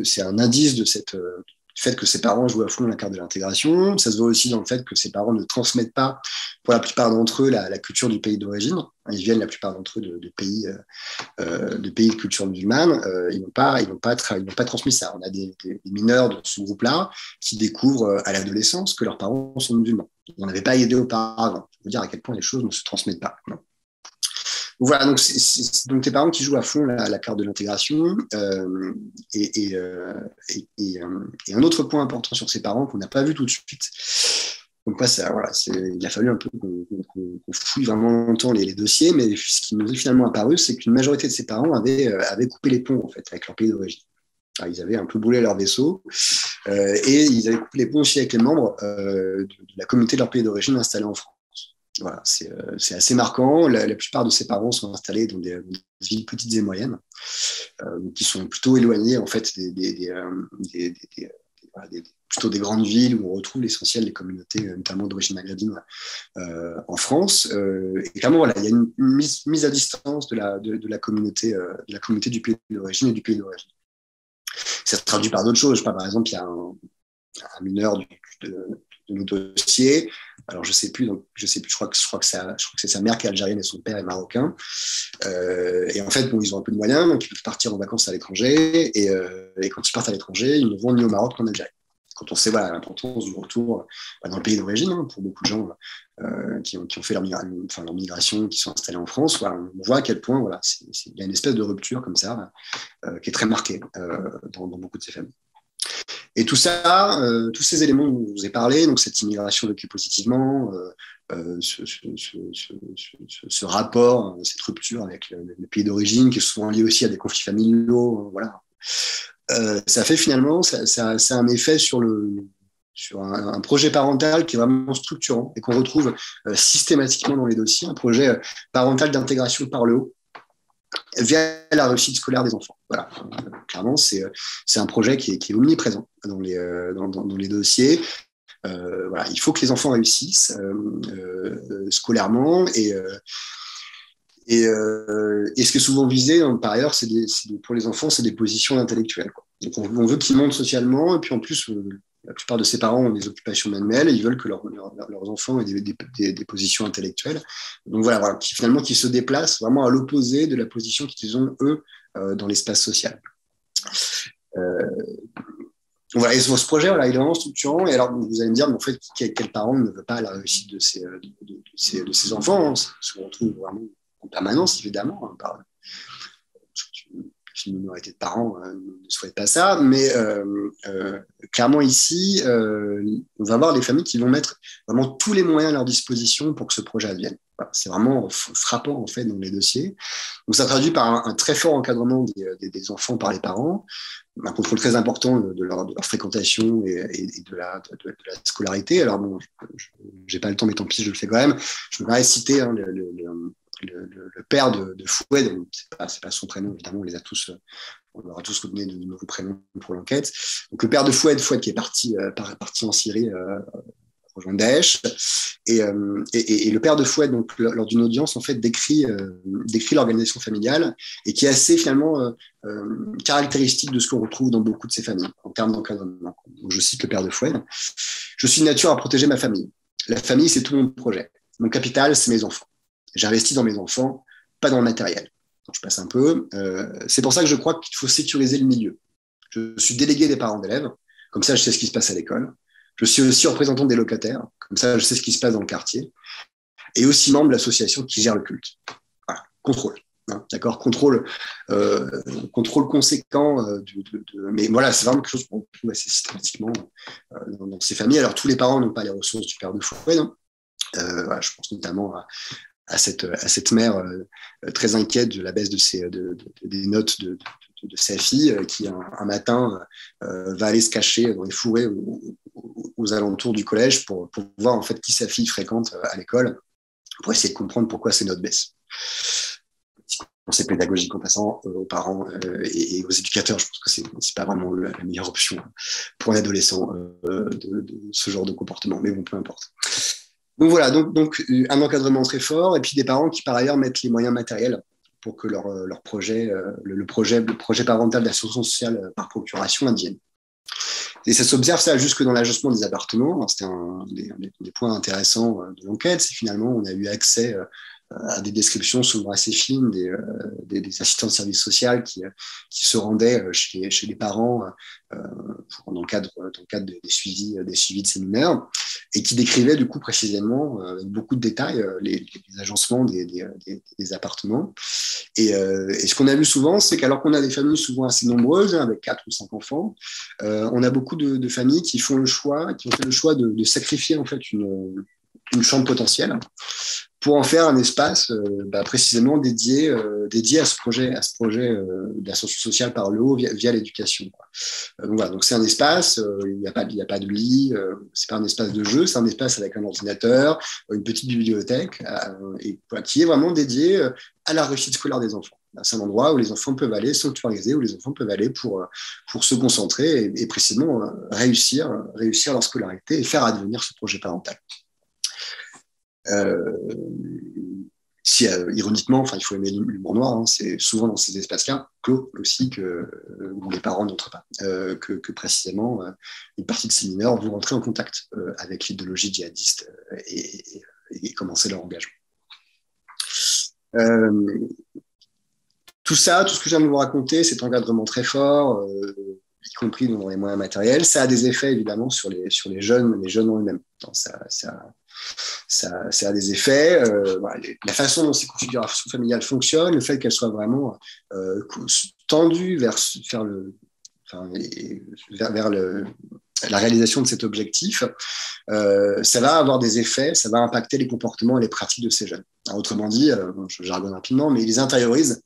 c'est un indice du fait que ces parents jouent à fond la carte de l'intégration. Ça se voit aussi dans le fait que ces parents ne transmettent pas, pour la plupart d'entre eux, la culture du pays d'origine. Ils viennent, la plupart d'entre eux, de pays de culture musulmane. Ils n'ont pas transmis ça. On a des mineurs de ce groupe-là qui découvrent à l'adolescence que leurs parents sont musulmans. Ils n'en avaient pas aidé auparavant. Je veux dire à quel point les choses ne se transmettent pas. Non. Voilà, donc c'est tes parents qui jouent à fond la carte de l'intégration. Et un autre point important sur ces parents qu'on n'a pas vu tout de suite. Donc il a fallu un peu qu'on fouille vraiment longtemps les dossiers, mais ce qui nous est finalement apparu, c'est qu'une majorité de ces parents avaient coupé les ponts en fait avec leur pays d'origine. Alors, ils avaient un peu brûlé leur vaisseau et ils avaient coupé les ponts aussi avec les membres de la communauté de leur pays d'origine installée en France. Voilà, c'est assez marquant. La plupart de ces parents sont installés dans des villes petites et moyennes, qui sont plutôt éloignées en fait plutôt des grandes villes où on retrouve l'essentiel des communautés, notamment d'origine maghrébine en France. Et clairement, voilà, il y a une mise à distance de la communauté du pays d'origine et du pays d'origine. Ça se traduit par d'autres choses. Par exemple, il y a un mineur de nos dossiers. Alors, je sais plus, je crois que c'est sa mère qui est algérienne et son père est marocain. Et en fait, ils ont un peu de moyens, donc ils peuvent partir en vacances à l'étranger. Et quand ils partent à l'étranger, ils ne vont ni au Maroc ni en Algérie. Quand on sait l'importance du retour dans le pays d'origine, hein, pour beaucoup de gens qui ont fait leur migration, qui sont installés en France, on voit à quel point il y a une espèce de rupture comme ça qui est très marquée dans beaucoup de ces familles. Et tout ça, tous ces éléments dont je vous ai parlé, donc cette immigration vécue positivement, ce rapport, cette rupture avec le pays d'origine, qui est souvent lié aussi à des conflits familiaux, voilà. Ça fait finalement, ça a un effet sur un projet parental qui est vraiment structurant et qu'on retrouve systématiquement dans les dossiers, un projet parental d'intégration par le haut via la réussite scolaire des enfants. Voilà. Clairement, c'est un projet qui est omniprésent dans les dossiers. Voilà. Il faut que les enfants réussissent scolairement et ce qui est souvent visé, par ailleurs, pour les enfants, c'est des positions intellectuelles, quoi. Donc on veut qu'ils montent socialement, et puis en plus, la plupart de ces parents ont des occupations manuelles, et ils veulent que leurs enfants aient des positions intellectuelles. Donc voilà, finalement, qui se déplacent vraiment à l'opposé de la position qu'ils ont, eux, dans l'espace social. Voilà, et ce projet, voilà, il est vraiment structurant. Et alors, vous allez me dire, mais en fait, quel parent ne veut pas la réussite de ses enfants, hein, ce qu'on retrouve vraiment en permanence, évidemment, hein, une minorité de parents ne souhaitent pas ça, mais clairement ici, on va avoir des familles qui vont mettre vraiment tous les moyens à leur disposition pour que ce projet advienne. Voilà, c'est vraiment frappant en fait dans les dossiers. Donc ça traduit par un très fort encadrement des enfants par les parents, un contrôle très important de leur fréquentation et de la scolarité. Alors bon, je n'ai pas le temps, mais tant pis, je le fais quand même. Je voudrais citer le père de Fouet, donc c'est pas son prénom, évidemment, on leur a tous donné de nouveaux prénoms pour l'enquête. Donc le père de Fouet qui est parti en Syrie rejoindre Daesh, et le père de Fouet, donc lors d'une audience, en fait, décrit l'organisation familiale et qui est assez finalement caractéristique de ce qu'on retrouve dans beaucoup de ces familles en termes d'encadrement. Donc, je cite le père de Fouet: je suis de nature à protéger ma famille. La famille, c'est tout mon projet. Mon capital, c'est mes enfants. J'investis dans mes enfants, pas dans le matériel. Donc, je passe un peu. C'est pour ça que je crois qu'il faut sécuriser le milieu. Je suis délégué des parents d'élèves, comme ça je sais ce qui se passe à l'école. Je suis aussi représentant des locataires, comme ça je sais ce qui se passe dans le quartier. Et aussi membre de l'association qui gère le culte. Voilà, contrôle. Hein, d'accord, contrôle conséquent. Mais voilà, c'est vraiment quelque chose qu'on trouve assez systématiquement dans ces familles. Alors tous les parents n'ont pas les ressources du père de Fouet. Voilà, je pense notamment à cette mère très inquiète de la baisse des notes de sa fille, qui un matin va aller se cacher dans les fourrés aux alentours du collège pour voir en fait qui sa fille fréquente à l'école, pour essayer de comprendre pourquoi ces notes baissent. Conseil pédagogique en passant aux parents et aux éducateurs, je pense que c'est pas vraiment la meilleure option pour un adolescent de ce genre de comportement, mais bon, peu importe. Donc voilà, donc un encadrement très fort, et puis des parents qui par ailleurs mettent les moyens matériels pour que leur projet, le projet parental d'association sociale par procuration advienne. Et ça s'observe ça jusque dans l'agencement des appartements. C'était un des points intéressants de l'enquête, c'est finalement on a eu accès à des descriptions souvent assez fines des assistants de service social qui se rendaient chez les parents dans le cadre des suivis de ces mineurs, et qui décrivaient du coup précisément avec beaucoup de détails les agencements des appartements. Et ce qu'on a vu souvent, c'est qu'alors qu'on a des familles souvent assez nombreuses, avec 4 ou 5 enfants, on a beaucoup de familles qui ont fait le choix de sacrifier en fait une chambre potentielle pour en faire un espace précisément dédié à ce projet d'ascension sociale par le haut via l'éducation. Donc voilà, donc c'est un espace, il n'y a pas de lit, c'est pas un espace de jeu, c'est un espace avec un ordinateur, une petite bibliothèque, qui est vraiment dédié à la réussite scolaire des enfants. C'est un endroit où les enfants peuvent aller sanctuariser, où les enfants peuvent aller pour se concentrer et précisément réussir leur scolarité et faire advenir ce projet parental. Ironiquement, il faut aimer l'humour noir, hein, c'est souvent dans ces espaces-là, clos aussi, où les parents n'entrent pas, que précisément une partie de ces mineurs vont rentrer en contact avec l'idéologie djihadiste et commencer leur engagement. Tout ce que je viens de vous raconter, cet encadrement très fort, y compris dans les moyens matériels, ça a des effets évidemment sur les jeunes en eux-mêmes. Ça a des effets. Voilà, la façon dont ces configurations familiales fonctionnent, le fait qu'elles soient vraiment tendues vers vers la réalisation de cet objectif, ça va avoir des effets, ça va impacter les comportements et les pratiques de ces jeunes. Alors, autrement dit, je jargonne rapidement, mais ils intériorisent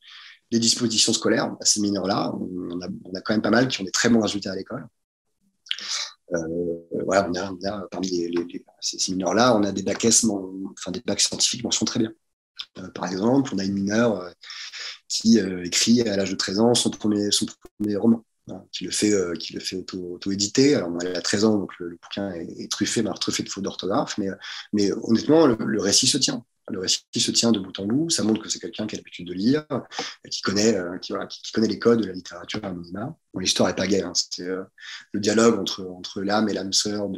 les dispositions scolaires. Ces mineurs-là, on a quand même pas mal qui ont des très bons résultats à l'école. Voilà, on a parmi ces mineurs-là, on a des bacs des bacs scientifiques mention très bien. Par exemple, on a une mineure qui écrit à l'âge de 13 ans son premier roman, hein, qui le fait auto-éditer. Alors, elle a 13 ans, donc le bouquin est truffé, truffé de fautes d'orthographe, mais honnêtement, le récit se tient. Le récit se tient de bout en bout. Ça montre que c'est quelqu'un qui a l'habitude de lire, qui connaît les codes de la littérature à minima. Bon, l'histoire n'est pas gaie. Hein. C'est le dialogue entre l'âme et l'âme sœur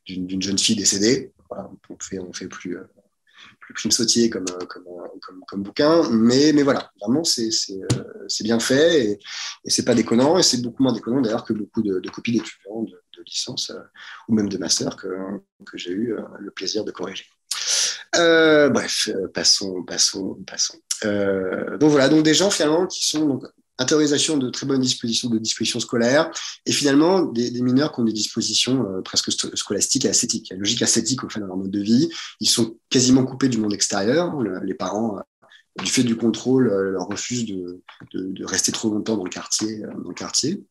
d'une jeune fille décédée. Voilà, on fait plus Prime Sautier comme bouquin, mais voilà, vraiment c'est bien fait et c'est pas déconnant, et c'est beaucoup moins déconnant d'ailleurs que beaucoup de copies d'étudiants de licence ou même de master que j'ai eu le plaisir de corriger. Bref, passons. Donc voilà, donc des gens finalement qui sont intériorisation de très bonnes dispositions scolaires, et finalement des mineurs qui ont des dispositions presque scolastiques et ascétiques. Il y a une logique ascétique au fait dans leur mode de vie. Ils sont quasiment coupés du monde extérieur. Les parents, du fait du contrôle, leur refusent de rester trop longtemps dans le quartier.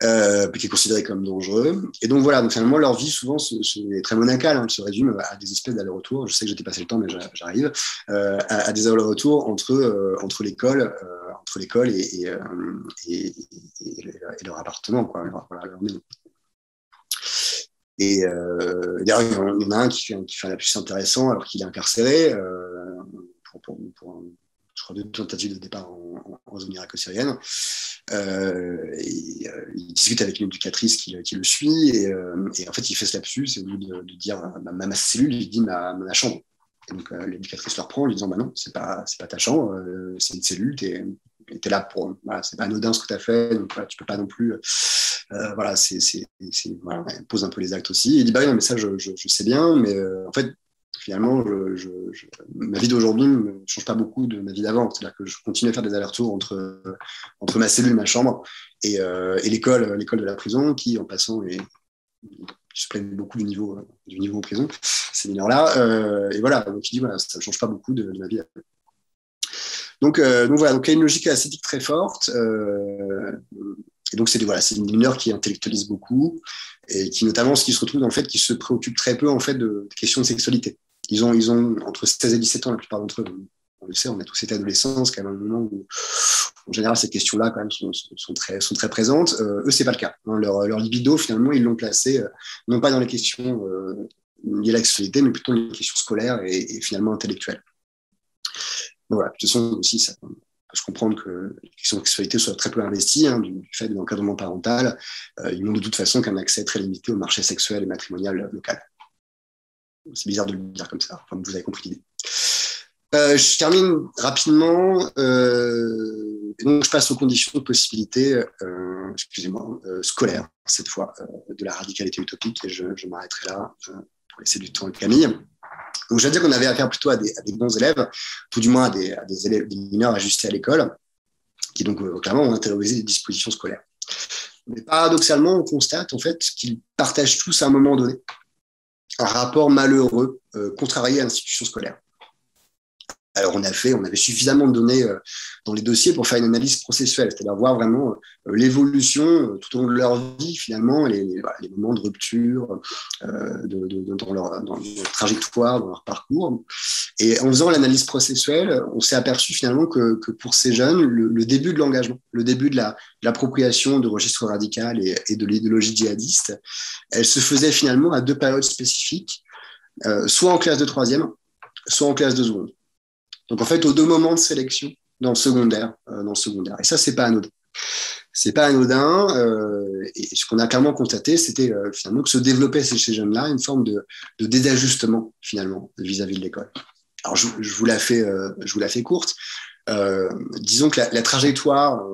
Qui est considéré comme dangereux. Et donc voilà, donc finalement leur vie souvent est très monacale, hein, se résume à des espèces d'allers-retours. Je sais que j'ai dépassé le temps, mais j'arrive à des allers-retours entre l'école et leur appartement, quoi, leur maison. Et d'ailleurs, il y en a un qui fait un lapsus intéressant alors qu'il est incarcéré pour je crois, 2 tentatives de départ en zone irako-syrienne. Il discute avec une éducatrice qui le suit, et en fait, il fait ce lapsus, et au lieu de dire ma cellule, il dit ma chambre. Et donc, l'éducatrice le reprend en lui disant non, c'est pas ta chambre, c'est une cellule, t'es là pour. Voilà, c'est pas anodin ce que tu as fait, donc voilà, tu peux pas non plus. Voilà, voilà, elle pose un peu les actes aussi. Il dit non, mais ça, je sais bien, mais en fait, finalement, ma vie d'aujourd'hui ne change pas beaucoup de ma vie d'avant. C'est-à-dire que je continue à faire des allers-retours entre ma cellule, ma chambre, et l'école de la prison, qui, en passant, se plaignent beaucoup du niveau en prison, ces mineurs-là. Et voilà, donc il dit, voilà, ça ne change pas beaucoup de ma vie d'avant. Donc voilà, donc il y a une logique ascétique très forte. Et donc c'est une mineure qui intellectualise beaucoup, et qui notamment ce qui se retrouve dans le fait qu'ils se préoccupent très peu en fait de questions de sexualité. Ils ont entre 16 et 17 ans, la plupart d'entre eux. On le sait, on a tous été adolescents, c'est quand même un moment où, en général, ces questions-là quand même sont très présentes. Eux, c'est pas le cas. Hein. Leur libido, finalement, ils l'ont placé non pas dans les questions liées à la sexualité, mais plutôt dans les questions scolaires et finalement intellectuelles. Donc voilà, de toute façon aussi, ça peut se comprendre que les questions de sexualité soient très peu investies, hein, du fait de l'encadrement parental. Ils n'ont de toute façon qu'un accès très limité au marché sexuel et matrimonial local. C'est bizarre de le dire comme ça, enfin, vous avez compris l'idée. Je termine rapidement, et donc je passe aux conditions de possibilité, scolaires, cette fois, de la radicalité utopique, et je m'arrêterai là pour laisser du temps à Camille. Donc je veux dire qu'on avait affaire plutôt à des bons élèves, tout du moins à des mineurs ajustés à l'école, qui donc clairement ont intériorisé les dispositions scolaires. Mais paradoxalement, on constate en fait qu'ils partagent tous à un moment donné un rapport malheureux, contrarié à l'institution scolaire. Alors, on avait suffisamment de données dans les dossiers pour faire une analyse processuelle, c'est-à-dire voir vraiment l'évolution tout au long de leur vie, finalement, les moments de rupture dans leur trajectoire, dans leur parcours. Et en faisant l'analyse processuelle, on s'est aperçu finalement que pour ces jeunes, le début de l'engagement, le début de l'appropriation de registres radicaux et de l'idéologie djihadiste, elle se faisait finalement à 2 périodes spécifiques, soit en classe de 3e, soit en classe de seconde. Donc, en fait, aux 2 moments de sélection dans le secondaire. Et ça, c'est pas anodin. C'est pas anodin. Et ce qu'on a clairement constaté, c'était finalement que se développait chez ces jeunes-là une forme de désajustement, finalement, vis-à-vis de l'école. Alors, je vous la fais courte. Disons que la trajectoire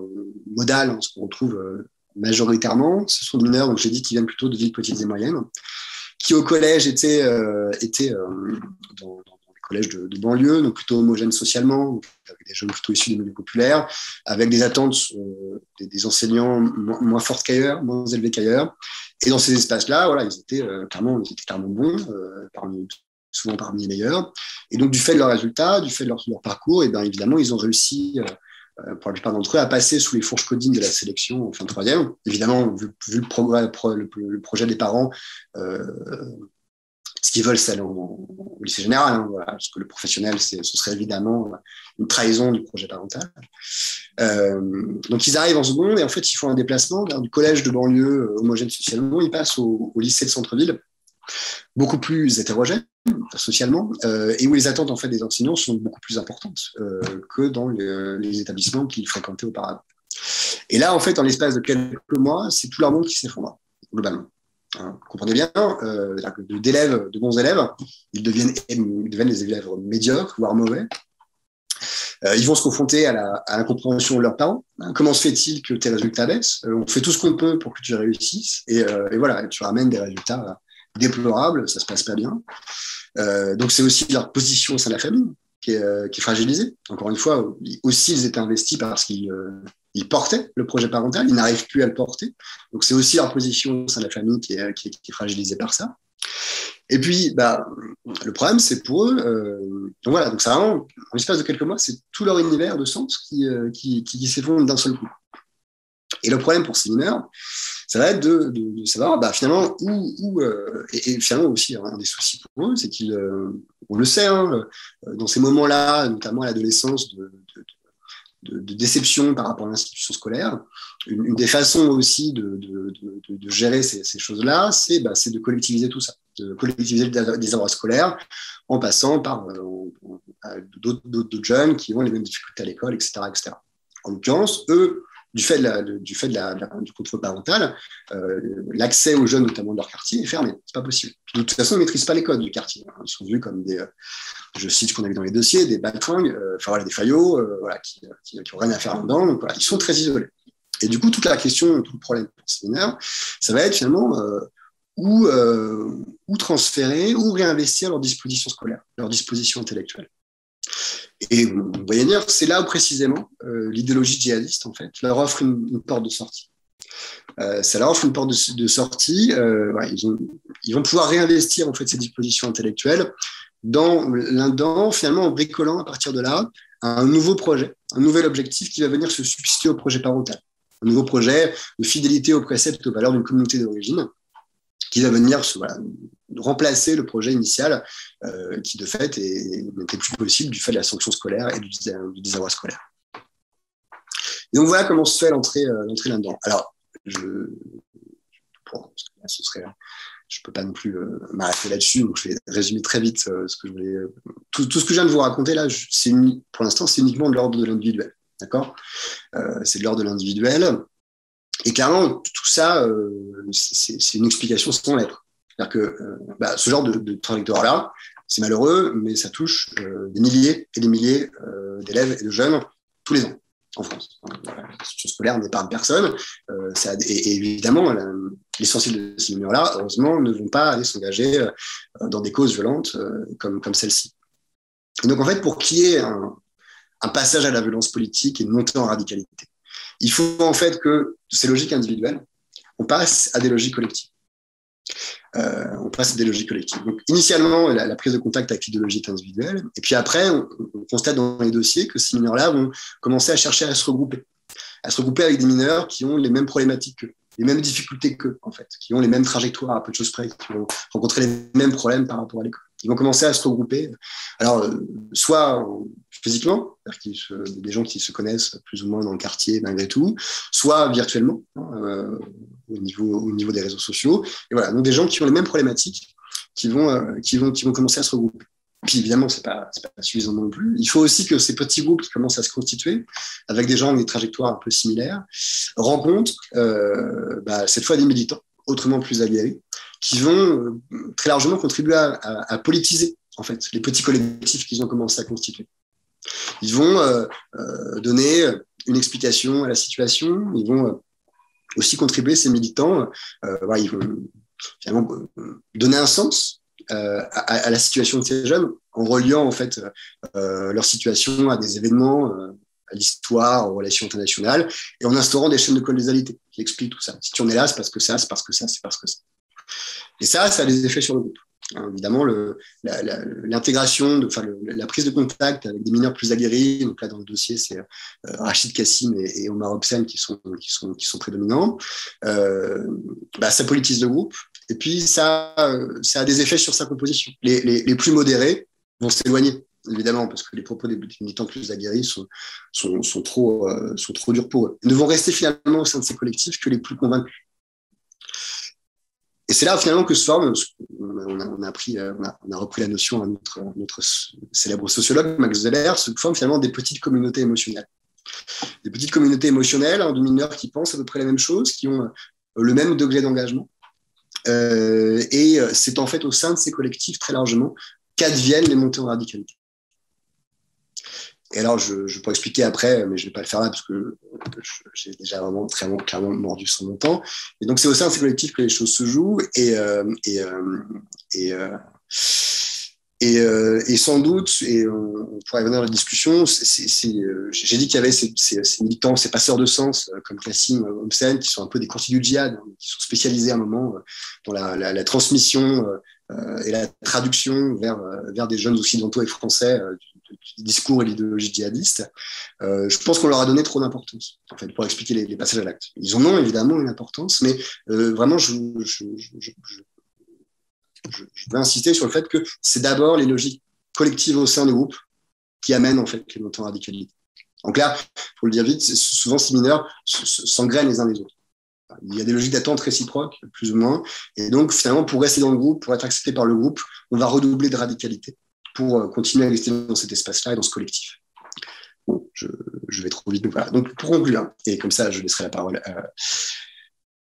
modale, hein, ce qu'on retrouve majoritairement, ce sont des mineurs, donc j'ai dit, qui viennent plutôt de villes petites et moyennes, qui au collège étaient dans collège de banlieue, donc plutôt homogène socialement, donc avec des jeunes plutôt issus des milieux populaires, avec des attentes des enseignants moins fortes qu'ailleurs, moins élevées qu'ailleurs. Et dans ces espaces-là, voilà, ils étaient clairement bons, souvent parmi les meilleurs. Et donc, du fait de leurs résultats, du fait de leur parcours, et bien évidemment, ils ont réussi, pour la plupart d'entre eux, à passer sous les fourches codines de la sélection en fin de troisième. Évidemment, vu le projet des parents, ce qu'ils veulent, c'est aller au lycée général, hein, voilà, parce que le professionnel, ce serait évidemment une trahison du projet parental. Donc, ils arrivent en seconde et en fait, ils font un déplacement du collège de banlieue homogène socialement, ils passent au lycée de centre-ville, beaucoup plus hétérogène socialement, et où les attentes en fait, des enseignants sont beaucoup plus importantes que dans les établissements qu'ils fréquentaient auparavant. Et là, en fait, en l'espace de quelques mois, c'est tout leur monde qui s'effondre, globalement. Vous comprenez bien, de bons élèves, ils deviennent des élèves médiocres, voire mauvais. Ils vont se confronter à l'incompréhension de leurs parents. Comment se fait-il que tes résultats baissent? On fait tout ce qu'on peut pour que tu réussisses. Et voilà, tu ramènes des résultats déplorables, ça se passe pas bien. Donc, c'est aussi leur position au sein de la famille qui est fragilisée. Encore une fois, aussi, ils étaient investis parce qu'ils portaient le projet parental, ils n'arrivent plus à le porter. Donc, c'est aussi leur position au sein de la famille qui est fragilisée par ça. Et puis, le problème, c'est pour eux. Donc voilà, donc ça vraiment, en l'espace de quelques mois, c'est tout leur univers de sens qui s'effondre d'un seul coup. Et le problème pour ces mineurs, ça va être de savoir finalement et finalement aussi un des soucis pour eux, c'est qu'ils, on le sait, hein, dans ces moments-là, notamment à l'adolescence, de déception par rapport à l'institution scolaire. Une des façons aussi de gérer ces choses-là, c'est de collectiviser tout ça, de collectiviser le désarroi scolaire en passant par d'autres jeunes qui ont les mêmes difficultés à l'école, etc., etc. En l'occurrence, eux, du fait du contrôle parental, l'accès aux jeunes, notamment de leur quartier, est fermé. C'est pas possible. Puis, de toute façon, ils ne maîtrisent pas les codes du quartier. Ils sont vus comme je cite ce qu'on a vu dans les dossiers, des baltringues, des faillots, qui n'ont rien à faire là-dedans. Donc, voilà, ils sont très isolés. Et du coup, toute la question, tout le problème pour ces mineurs, ça va être finalement où transférer, où réinvestir leur disposition scolaire, leur disposition intellectuelle. Et vous voyez venir, c'est là où précisément l'idéologie djihadiste, en fait, leur offre une porte de sortie. Ça leur offre une porte de sortie. Ils vont pouvoir réinvestir en fait ces dispositions intellectuelles finalement en bricolant à partir de là un nouveau projet, un nouvel objectif qui va venir se substituer au projet parental. Un nouveau projet de fidélité aux préceptes et aux valeurs d'une communauté d'origine qui va venir remplacer le projet initial qui, de fait, n'était plus possible du fait de la sanction scolaire et du désarroi scolaire. Et donc, voilà comment se fait l'entrée là-dedans. Alors, je ne peux pas non plus m'arrêter là-dessus, donc je vais résumer très vite ce que je voulais. Tout ce que je viens de vous raconter là, pour l'instant, c'est uniquement de l'ordre de l'individuel. D'accord ? C'est de l'ordre de l'individuel. Et clairement, tout ça, c'est une explication sans lettres. C'est-à-dire que ce genre de trajectoire-là, c'est malheureux, mais ça touche des milliers et des milliers d'élèves et de jeunes tous les ans en France. L'institution scolaire n'épargne personne. Et évidemment, l'essentiel de ces mineurs-là, heureusement, ne vont pas aller s'engager dans des causes violentes comme celle-ci. Et donc, en fait, pour qu'il y ait un passage à la violence politique et une montée en radicalité, il faut en fait que ces logiques individuelles, on passe à des logiques collectives. Donc, initialement, la prise de contact avec l'idéologie est individuelle, et puis après, on constate dans les dossiers que ces mineurs-là vont commencer à chercher à se regrouper avec des mineurs qui ont les mêmes problématiques qu'eux, les mêmes difficultés qu'eux, en fait, qui ont les mêmes trajectoires à peu de choses près, qui vont rencontrer les mêmes problèmes par rapport à l'école. Ils vont commencer à se regrouper, alors soit physiquement, c'est-à-dire des gens qui se connaissent plus ou moins dans le quartier malgré tout, soit virtuellement, au niveau des réseaux sociaux. Et voilà, donc des gens qui ont les mêmes problématiques, qui vont commencer à se regrouper. Puis évidemment, c'est pas suffisant non plus. Il faut aussi que ces petits groupes qui commencent à se constituer, avec des gens avec des trajectoires un peu similaires, rencontrent cette fois des militants, autrement plus aguerris, qui vont très largement contribuer à politiser en fait les petits collectifs qu'ils ont commencé à constituer. Ils vont donner une explication à la situation. Ils vont aussi contribuer, ces militants, ils vont finalement donner un sens à la situation de ces jeunes en reliant en fait leur situation à des événements, à l'histoire, aux relations internationales, et en instaurant des chaînes de causalité qui expliquent tout ça. Si tu en es là, c'est parce que ça, c'est parce que ça, c'est parce que ça. Et ça a des effets sur le groupe. Hein, évidemment, l'intégration, la prise de contact avec des mineurs plus aguerris, donc là dans le dossier, c'est Rachid Kassim et Omar Hobsen qui sont prédominants. Ça politise le groupe, et puis ça a des effets sur sa composition. Les plus modérés vont s'éloigner, évidemment, parce que les propos des militants plus aguerris sont trop durs pour eux. Ils ne vont rester finalement au sein de ces collectifs que les plus convaincus. Et c'est là finalement que se forme, on a repris la notion à notre célèbre sociologue Max Zeller, se forment finalement des petites communautés émotionnelles. Des petites communautés émotionnelles de mineurs qui pensent à peu près la même chose, qui ont le même degré d'engagement. Et c'est en fait au sein de ces collectifs très largement qu'adviennent les montées en radicalité. Et alors, je pourrais expliquer après, mais je ne vais pas le faire là parce que j'ai déjà vraiment clairement mordu sur mon temps. Et donc, c'est au sein de ces collectifs que les choses se jouent. Et sans doute, et on pourrait revenir dans la discussion, j'ai dit qu'il y avait ces militants, ces passeurs de sens, comme Kassim Hobsen, qui sont un peu des courtiers du djihad, qui sont spécialisés à un moment dans la transmission et la traduction vers des jeunes occidentaux et français du discours et l'idéologie djihadiste. Je pense qu'on leur a donné trop d'importance, en fait, pour expliquer les passages à l'acte. Ils en ont évidemment une importance, mais vraiment, je veux insister sur le fait que c'est d'abord les logiques collectives au sein du groupe qui amènent en fait les montées en radicalité. En clair, pour le dire vite, souvent ces mineurs s'engrainent les uns les autres. Il y a des logiques d'attente réciproques, plus ou moins, et donc finalement, pour rester dans le groupe, pour être accepté par le groupe, on va redoubler de radicalité pour continuer à rester dans cet espace-là et dans ce collectif. Bon, je vais trop vite, voilà. Donc pour conclure, et comme ça je laisserai la parole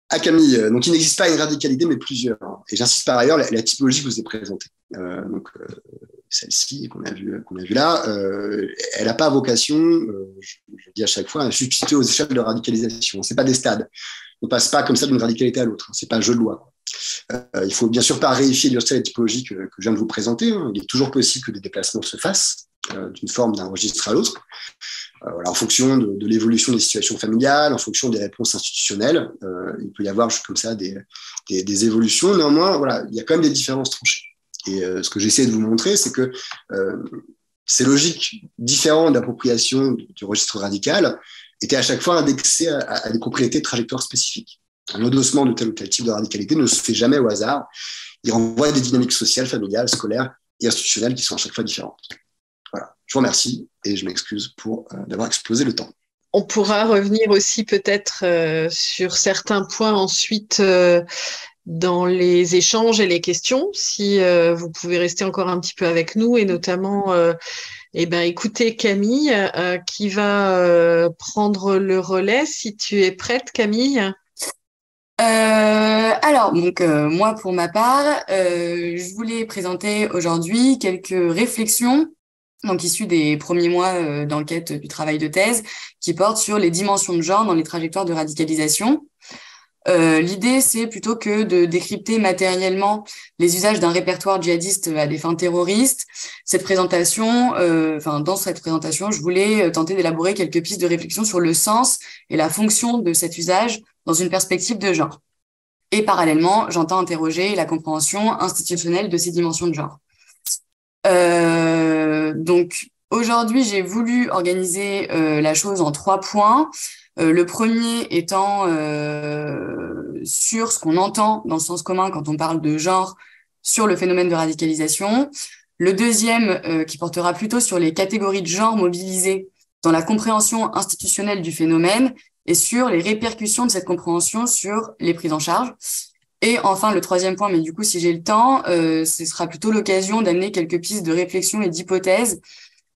à Camille. Donc il n'existe pas une radicalité, mais plusieurs. Et j'insiste par ailleurs, la typologie que je vous ai présentée. Celle-ci qu'on a vue là, elle n'a pas vocation, je le dis à chaque fois, à substituer aux échelles de radicalisation. Ce n'est pas des stades. On ne passe pas comme ça d'une radicalité à l'autre. Ce n'est pas un jeu de loi. Il ne faut bien sûr pas réifier l'identité et la typologie que je viens de vous présenter. Hein. Il est toujours possible que des déplacements se fassent d'une forme d'un registre à l'autre. En fonction de l'évolution des situations familiales, en fonction des réponses institutionnelles, il peut y avoir comme ça des évolutions. Néanmoins, voilà, il y a quand même des différences tranchées. Et ce que j'essaie de vous montrer, c'est que ces logiques différentes d'appropriation du registre radical étaient à chaque fois indexées à des propriétés de trajectoires spécifiques. Un endossement de tel ou tel type de radicalité ne se fait jamais au hasard. Il renvoie à des dynamiques sociales, familiales, scolaires et institutionnelles qui sont à chaque fois différentes. Voilà. Je vous remercie et je m'excuse pour d'avoir explosé le temps. On pourra revenir aussi peut-être sur certains points ensuite dans les échanges et les questions, si vous pouvez rester encore un petit peu avec nous, et notamment écoutez Camille qui va prendre le relais. Si tu es prête, Camille. Moi, pour ma part, je voulais présenter aujourd'hui quelques réflexions issues des premiers mois d'enquête du travail de thèse qui portent sur les dimensions de genre dans les trajectoires de radicalisation. L'idée, c'est plutôt que de décrypter matériellement les usages d'un répertoire djihadiste à des fins terroristes. Dans cette présentation, je voulais tenter d'élaborer quelques pistes de réflexion sur le sens et la fonction de cet usage dans une perspective de genre. Et parallèlement, j'entends interroger la compréhension institutionnelle de ces dimensions de genre. Donc, aujourd'hui, j'ai voulu organiser la chose en 3 points. Le premier étant sur ce qu'on entend dans le sens commun quand on parle de genre sur le phénomène de radicalisation. Le deuxième qui portera plutôt sur les catégories de genre mobilisées dans la compréhension institutionnelle du phénomène et sur les répercussions de cette compréhension sur les prises en charge. Et enfin, le troisième point, mais du coup, si j'ai le temps, ce sera plutôt l'occasion d'amener quelques pistes de réflexion et d'hypothèses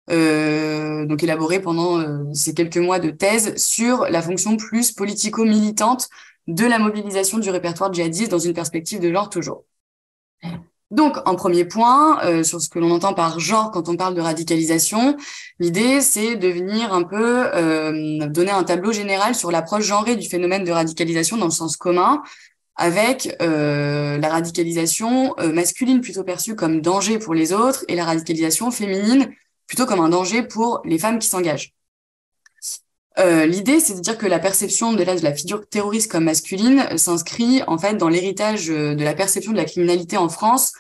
élaborées pendant ces quelques mois de thèse sur la fonction plus politico-militante de la mobilisation du répertoire djihadiste dans une perspective de genre toujours. Donc, en premier point, sur ce que l'on entend par genre quand on parle de radicalisation, l'idée, c'est de venir un peu donner un tableau général sur l'approche genrée du phénomène de radicalisation dans le sens commun, avec la radicalisation masculine plutôt perçue comme danger pour les autres et la radicalisation féminine plutôt comme un danger pour les femmes qui s'engagent. L'idée, c'est de dire que la perception de la figure terroriste comme masculine s'inscrit en fait dans l'héritage de la perception de la criminalité en France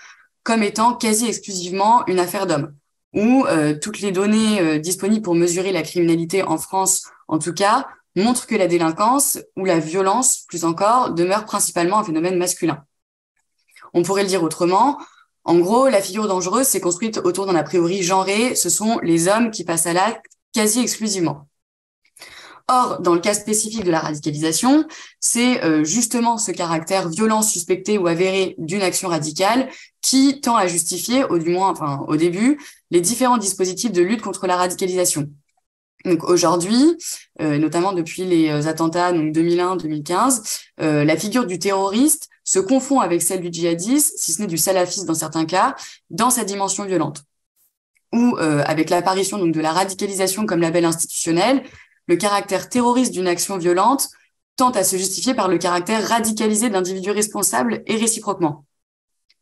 comme étant quasi exclusivement une affaire d'hommes, où toutes les données disponibles pour mesurer la criminalité en France, en tout cas, montrent que la délinquance ou la violence, plus encore, demeure principalement un phénomène masculin. On pourrait le dire autrement. En gros, la figure dangereuse s'est construite autour d'un a priori genré. Ce sont les hommes qui passent à l'acte quasi exclusivement. Or, dans le cas spécifique de la radicalisation, c'est justement ce caractère violent, suspecté ou avéré d'une action radicale qui tend à justifier, au début, les différents dispositifs de lutte contre la radicalisation. Donc aujourd'hui, notamment depuis les attentats donc 2001-2015, la figure du terroriste se confond avec celle du djihadiste, si ce n'est du salafiste dans certains cas, dans sa dimension violente. Ou avec l'apparition donc de la radicalisation comme label institutionnel, le caractère terroriste d'une action violente tente à se justifier par le caractère radicalisé de l'individu responsable et réciproquement.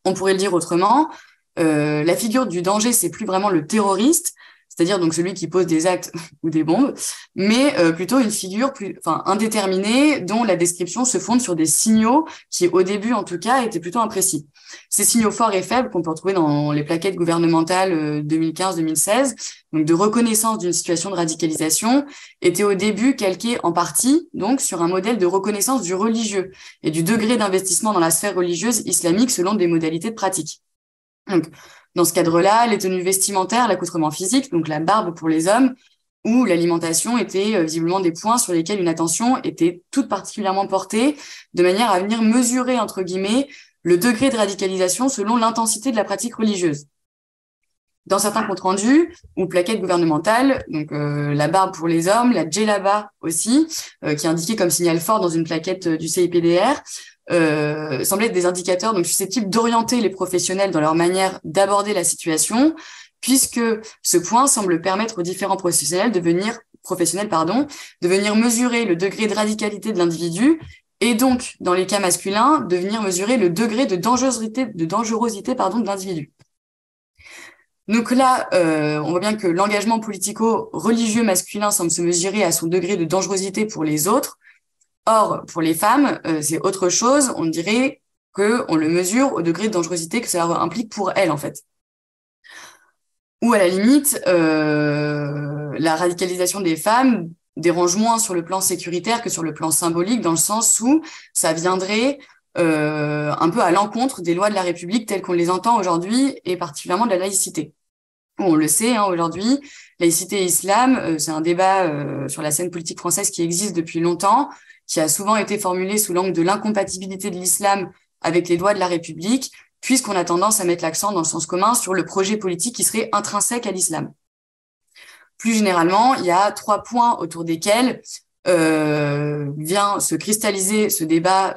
On pourrait le dire autrement, la figure du danger, c'est plus vraiment le terroriste, c'est-à-dire donc celui qui pose des actes ou des bombes, mais plutôt une figure indéterminée dont la description se fonde sur des signaux qui, au début en tout cas, étaient plutôt imprécis. Ces signaux forts et faibles qu'on peut retrouver dans les plaquettes gouvernementales 2015-2016, donc de reconnaissance d'une situation de radicalisation, étaient au début calqués en partie donc sur un modèle de reconnaissance du religieux et du degré d'investissement dans la sphère religieuse islamique selon des modalités de pratique. Donc, dans ce cadre-là, les tenues vestimentaires, l'accoutrement physique, donc la barbe pour les hommes, ou l'alimentation étaient visiblement des points sur lesquels une attention était toute particulièrement portée, de manière à venir mesurer, entre guillemets, le degré de radicalisation selon l'intensité de la pratique religieuse. Dans certains comptes rendus ou plaquettes gouvernementales, donc la barbe pour les hommes, la djellaba aussi, qui est indiquée comme signal fort dans une plaquette du CIPDR, semblaient être des indicateurs donc susceptibles d'orienter les professionnels dans leur manière d'aborder la situation, puisque ce point semble permettre aux différents professionnels de venir mesurer le degré de radicalité de l'individu et donc, dans les cas masculins, de venir mesurer le degré de dangerosité de l'individu. Donc là, on voit bien que l'engagement politico-religieux masculin semble se mesurer à son degré de dangerosité pour les autres. Or, pour les femmes, c'est autre chose. On dirait qu'on le mesure au degré de dangerosité que ça implique pour elles, en fait. Ou à la limite, la radicalisation des femmes dérange moins sur le plan sécuritaire que sur le plan symbolique, dans le sens où ça viendrait un peu à l'encontre des lois de la République telles qu'on les entend aujourd'hui, et particulièrement de la laïcité. On le sait, aujourd'hui, laïcité et islam, c'est un débat sur la scène politique française qui existe depuis longtemps, qui a souvent été formulé sous l'angle de l'incompatibilité de l'islam avec les lois de la République, puisqu'on a tendance à mettre l'accent dans le sens commun sur le projet politique qui serait intrinsèque à l'islam. Plus généralement, il y a 3 points autour desquels vient se cristalliser ce débat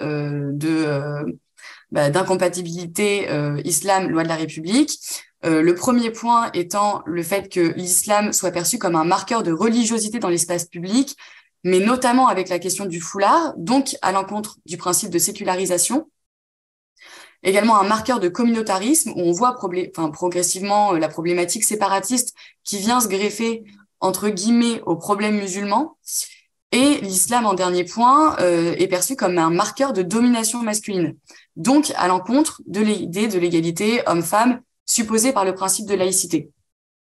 d'incompatibilité islam-loi de la République. Le premier point étant le fait que l'islam soit perçu comme un marqueur de religiosité dans l'espace public, mais notamment avec la question du foulard, donc à l'encontre du principe de sécularisation. Également un marqueur de communautarisme, où on voit progressivement la problématique séparatiste qui vient se greffer, entre guillemets, au problème musulman. Et l'islam, en dernier point, est perçu comme un marqueur de domination masculine, donc à l'encontre de l'idée de l'égalité homme-femme supposée par le principe de laïcité.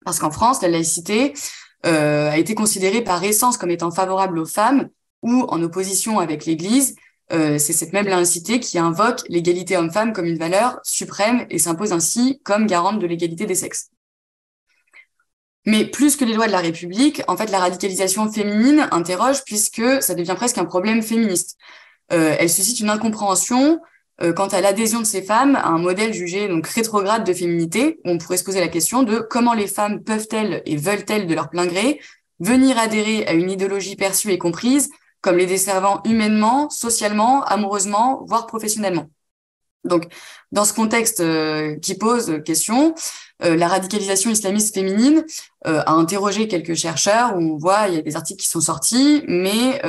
Parce qu'en France, la laïcité a été considérée par essence comme étant favorable aux femmes ou en opposition avec l'Église. C'est cette même laïcité qui invoque l'égalité homme-femme comme une valeur suprême et s'impose ainsi comme garante de l'égalité des sexes. Mais plus que les lois de la République, en fait, la radicalisation féminine interroge puisque ça devient presque un problème féministe. Elle suscite une incompréhension quant à l'adhésion de ces femmes à un modèle jugé donc rétrograde de féminité, où on pourrait se poser la question de comment les femmes peuvent-elles et veulent-elles de leur plein gré venir adhérer à une idéologie perçue et comprise comme les desservant humainement, socialement, amoureusement, voire professionnellement. Donc, dans ce contexte qui pose question, la radicalisation islamiste féminine a interrogé quelques chercheurs où on voit il y a des articles qui sont sortis, mais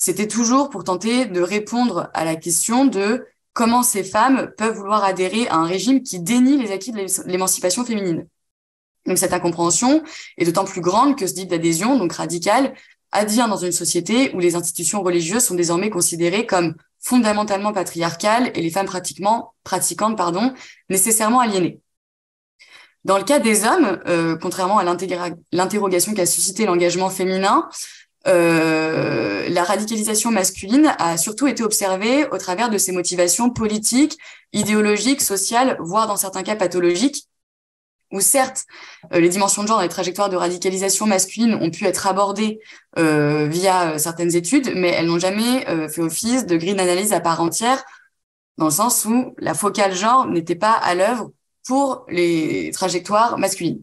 c'était toujours pour tenter de répondre à la question de comment ces femmes peuvent vouloir adhérer à un régime qui dénie les acquis de l'émancipation féminine. Donc cette incompréhension est d'autant plus grande que ce type d'adhésion, donc radicale, advient dans une société où les institutions religieuses sont désormais considérées comme fondamentalement patriarcales et les femmes pratiquantes, nécessairement aliénées. Dans le cas des hommes, contrairement à l'interrogation qu'a suscité l'engagement féminin, la radicalisation masculine a surtout été observée au travers de ses motivations politiques, idéologiques, sociales, voire dans certains cas pathologiques, où certes, les dimensions de genre et les trajectoires de radicalisation masculine ont pu être abordées via certaines études, mais elles n'ont jamais fait office de grille d'analyse à part entière, dans le sens où la focale genre n'était pas à l'œuvre pour les trajectoires masculines,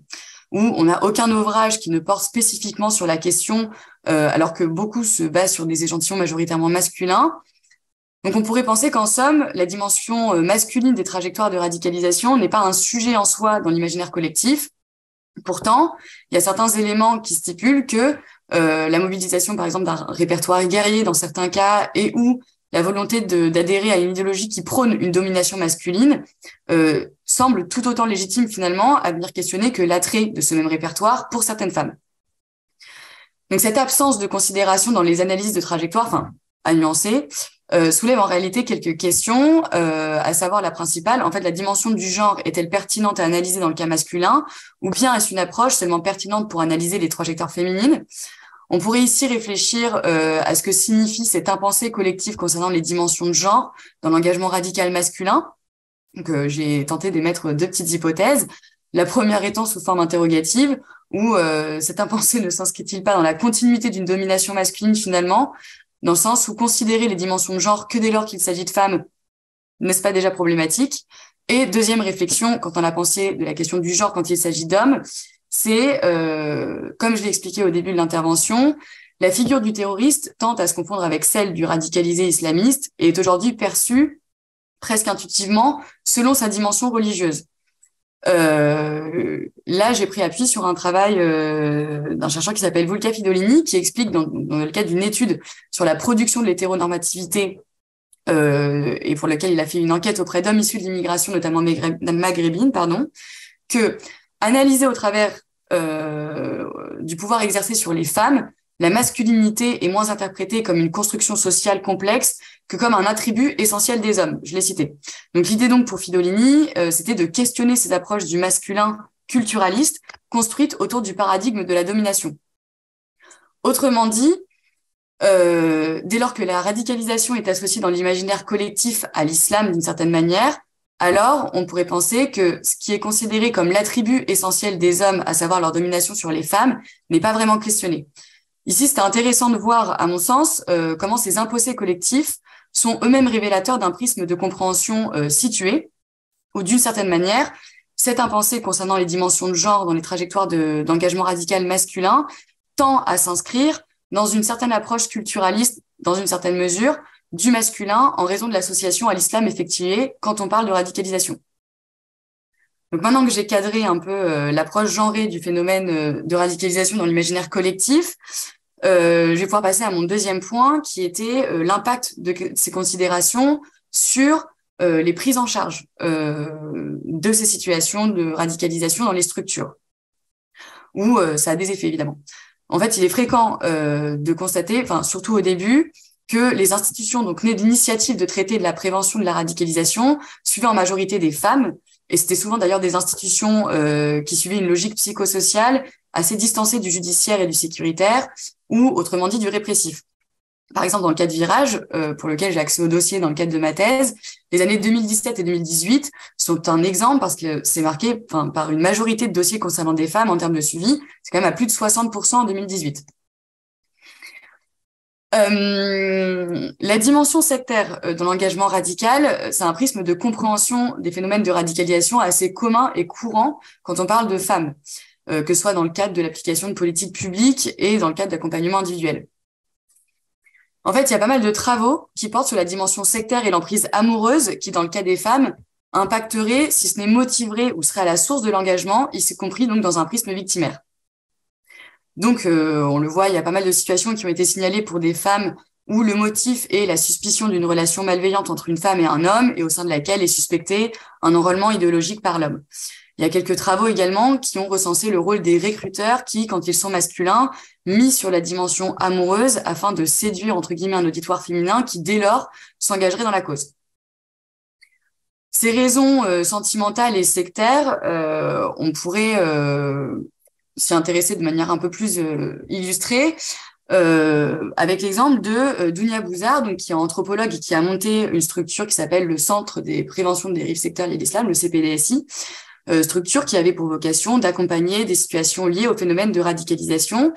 où on n'a aucun ouvrage qui ne porte spécifiquement sur la question, alors que beaucoup se basent sur des échantillons majoritairement masculins. Donc on pourrait penser qu'en somme, la dimension masculine des trajectoires de radicalisation n'est pas un sujet en soi dans l'imaginaire collectif. Pourtant, il y a certains éléments qui stipulent que la mobilisation, par exemple, d'un répertoire guerrier dans certains cas, et ou la volonté d'adhérer à une idéologie qui prône une domination masculine semble tout autant légitime finalement à venir questionner que l'attrait de ce même répertoire pour certaines femmes. Donc cette absence de considération dans les analyses de trajectoire, à nuancer, soulève en réalité quelques questions, à savoir la principale. En fait, la dimension du genre est-elle pertinente à analyser dans le cas masculin, ou bien est-ce une approche seulement pertinente pour analyser les trajectoires féminines? On pourrait ici réfléchir à ce que signifie cette impensée collective concernant les dimensions de genre dans l'engagement radical masculin. Donc, j'ai tenté d'émettre deux petites hypothèses. La première étant sous forme interrogative, où cette impensée ne s'inscrit-il pas dans la continuité d'une domination masculine finalement, dans le sens où considérer les dimensions de genre que dès lors qu'il s'agit de femmes, n'est-ce pas déjà problématique? Et deuxième réflexion, quant à la pensée de la question du genre quand il s'agit d'hommes, c'est, comme je l'ai expliqué au début de l'intervention, la figure du terroriste tente à se confondre avec celle du radicalisé islamiste et est aujourd'hui perçue presque intuitivement selon sa dimension religieuse. Là, j'ai pris appui sur un travail d'un chercheur qui s'appelle Vulka Fidolini, qui explique dans le cadre d'une étude sur la production de l'hétéronormativité et pour laquelle il a fait une enquête auprès d'hommes issus de l'immigration, notamment maghrébine, que analysé au travers du pouvoir exercé sur les femmes, la masculinité est moins interprétée comme une construction sociale complexe que comme un attribut essentiel des hommes. Je l'ai cité. Donc l'idée donc pour Fidolini, c'était de questionner ces approches du masculin culturaliste construites autour du paradigme de la domination. Autrement dit, dès lors que la radicalisation est associée dans l'imaginaire collectif à l'islam d'une certaine manière, alors on pourrait penser que ce qui est considéré comme l'attribut essentiel des hommes, à savoir leur domination sur les femmes, n'est pas vraiment questionné. Ici, c'était intéressant de voir, à mon sens, comment ces imposés collectifs sont eux-mêmes révélateurs d'un prisme de compréhension situé, où d'une certaine manière, cette impensée concernant les dimensions de genre dans les trajectoires d'engagement radical masculin tend à s'inscrire dans une certaine approche culturaliste, dans une certaine mesure, du masculin en raison de l'association à l'islam effectuée quand on parle de radicalisation. Donc maintenant que j'ai cadré un peu l'approche genrée du phénomène de radicalisation dans l'imaginaire collectif, je vais pouvoir passer à mon deuxième point qui était l'impact de ces considérations sur les prises en charge de ces situations de radicalisation dans les structures, où ça a des effets évidemment. En fait, il est fréquent de constater, surtout au début, que les institutions donc nées de l'initiative de traiter de la prévention de la radicalisation suivaient en majorité des femmes, et c'était souvent d'ailleurs des institutions qui suivaient une logique psychosociale assez distancée du judiciaire et du sécuritaire, ou autrement dit du répressif. Par exemple, dans le cas de Virage, pour lequel j'ai accès au dossier dans le cadre de ma thèse, les années 2017 et 2018 sont un exemple parce que c'est marqué par une majorité de dossiers concernant des femmes en termes de suivi, c'est quand même à plus de 60% en 2018. La dimension sectaire dans l'engagement radical, c'est un prisme de compréhension des phénomènes de radicalisation assez commun et courant quand on parle de femmes, que ce soit dans le cadre de l'application de politiques publiques et dans le cadre d'accompagnement individuel. En fait, il y a pas mal de travaux qui portent sur la dimension sectaire et l'emprise amoureuse qui, dans le cas des femmes, impacterait, si ce n'est motiverait ou serait à la source de l'engagement, y compris donc dans un prisme victimaire. Donc, on le voit, il y a pas mal de situations qui ont été signalées pour des femmes où le motif est la suspicion d'une relation malveillante entre une femme et un homme, et au sein de laquelle est suspecté un enrôlement idéologique par l'homme. Il y a quelques travaux également qui ont recensé le rôle des recruteurs qui, quand ils sont masculins, mis sur la dimension amoureuse afin de séduire, entre guillemets, un auditoire féminin qui, dès lors, s'engagerait dans la cause. Ces raisons sentimentales et sectaires, on pourrait s'y intéresser de manière un peu plus illustrée, avec l'exemple de Dounia Bouzar, donc, qui est anthropologue et qui a monté une structure qui s'appelle le Centre des préventions des dérives sectaires liées à l'islam, le CPDSI, structure qui avait pour vocation d'accompagner des situations liées au phénomène de radicalisation.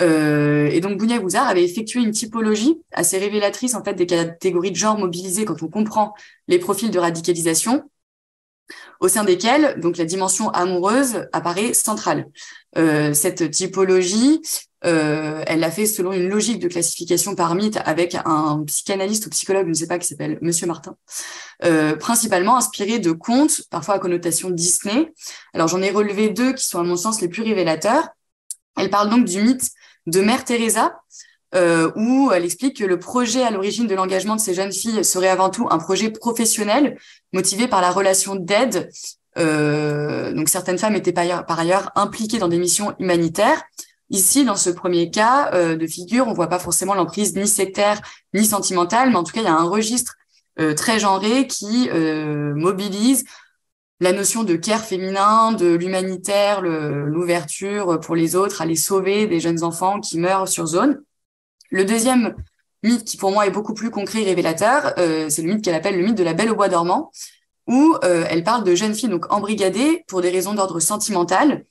Et donc Dounia Bouzar avait effectué une typologie assez révélatrice en fait des catégories de genre mobilisées quand on comprend les profils de radicalisation, au sein desquels donc la dimension amoureuse apparaît centrale. Cette typologie, elle l'a fait selon une logique de classification par mythe avec un psychanalyste ou psychologue, je ne sais pas, qui s'appelle Monsieur Martin, principalement inspiré de contes, parfois à connotation Disney. Alors j'en ai relevé 2 qui sont à mon sens les plus révélateurs. Elle parle donc du mythe de Mère Teresa, où elle explique que le projet à l'origine de l'engagement de ces jeunes filles serait avant tout un projet professionnel motivé par la relation d'aide. Donc certaines femmes étaient par ailleurs impliquées dans des missions humanitaires. Ici, dans ce premier cas de figure, on voit pas forcément l'emprise ni sectaire ni sentimentale, mais en tout cas, il y a un registre très genré qui mobilise la notion de care féminin, de l'humanitaire, l'ouverture pour les autres, aller sauver des jeunes enfants qui meurent sur zone. Le deuxième mythe, qui pour moi est beaucoup plus concret et révélateur, c'est le mythe qu'elle appelle le mythe de la Belle au bois dormant, où elle parle de jeunes filles donc embrigadées pour des raisons d'ordre sentimental,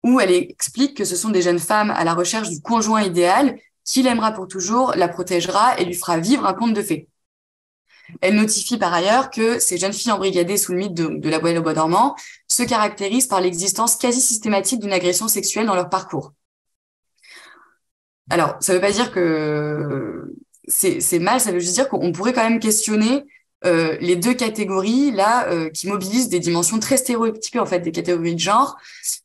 où elle explique que ce sont des jeunes femmes à la recherche du conjoint idéal qui l'aimera pour toujours, la protégera et lui fera vivre un conte de fées. Elle notifie par ailleurs que ces jeunes filles embrigadées sous le mythe de la Belle au bois dormant se caractérisent par l'existence quasi systématique d'une agression sexuelle dans leur parcours. Alors, ça ne veut pas dire que c'est mal, ça veut juste dire qu'on pourrait quand même questionner les 2 catégories là qui mobilisent des dimensions très stéréotypées en fait des catégories de genre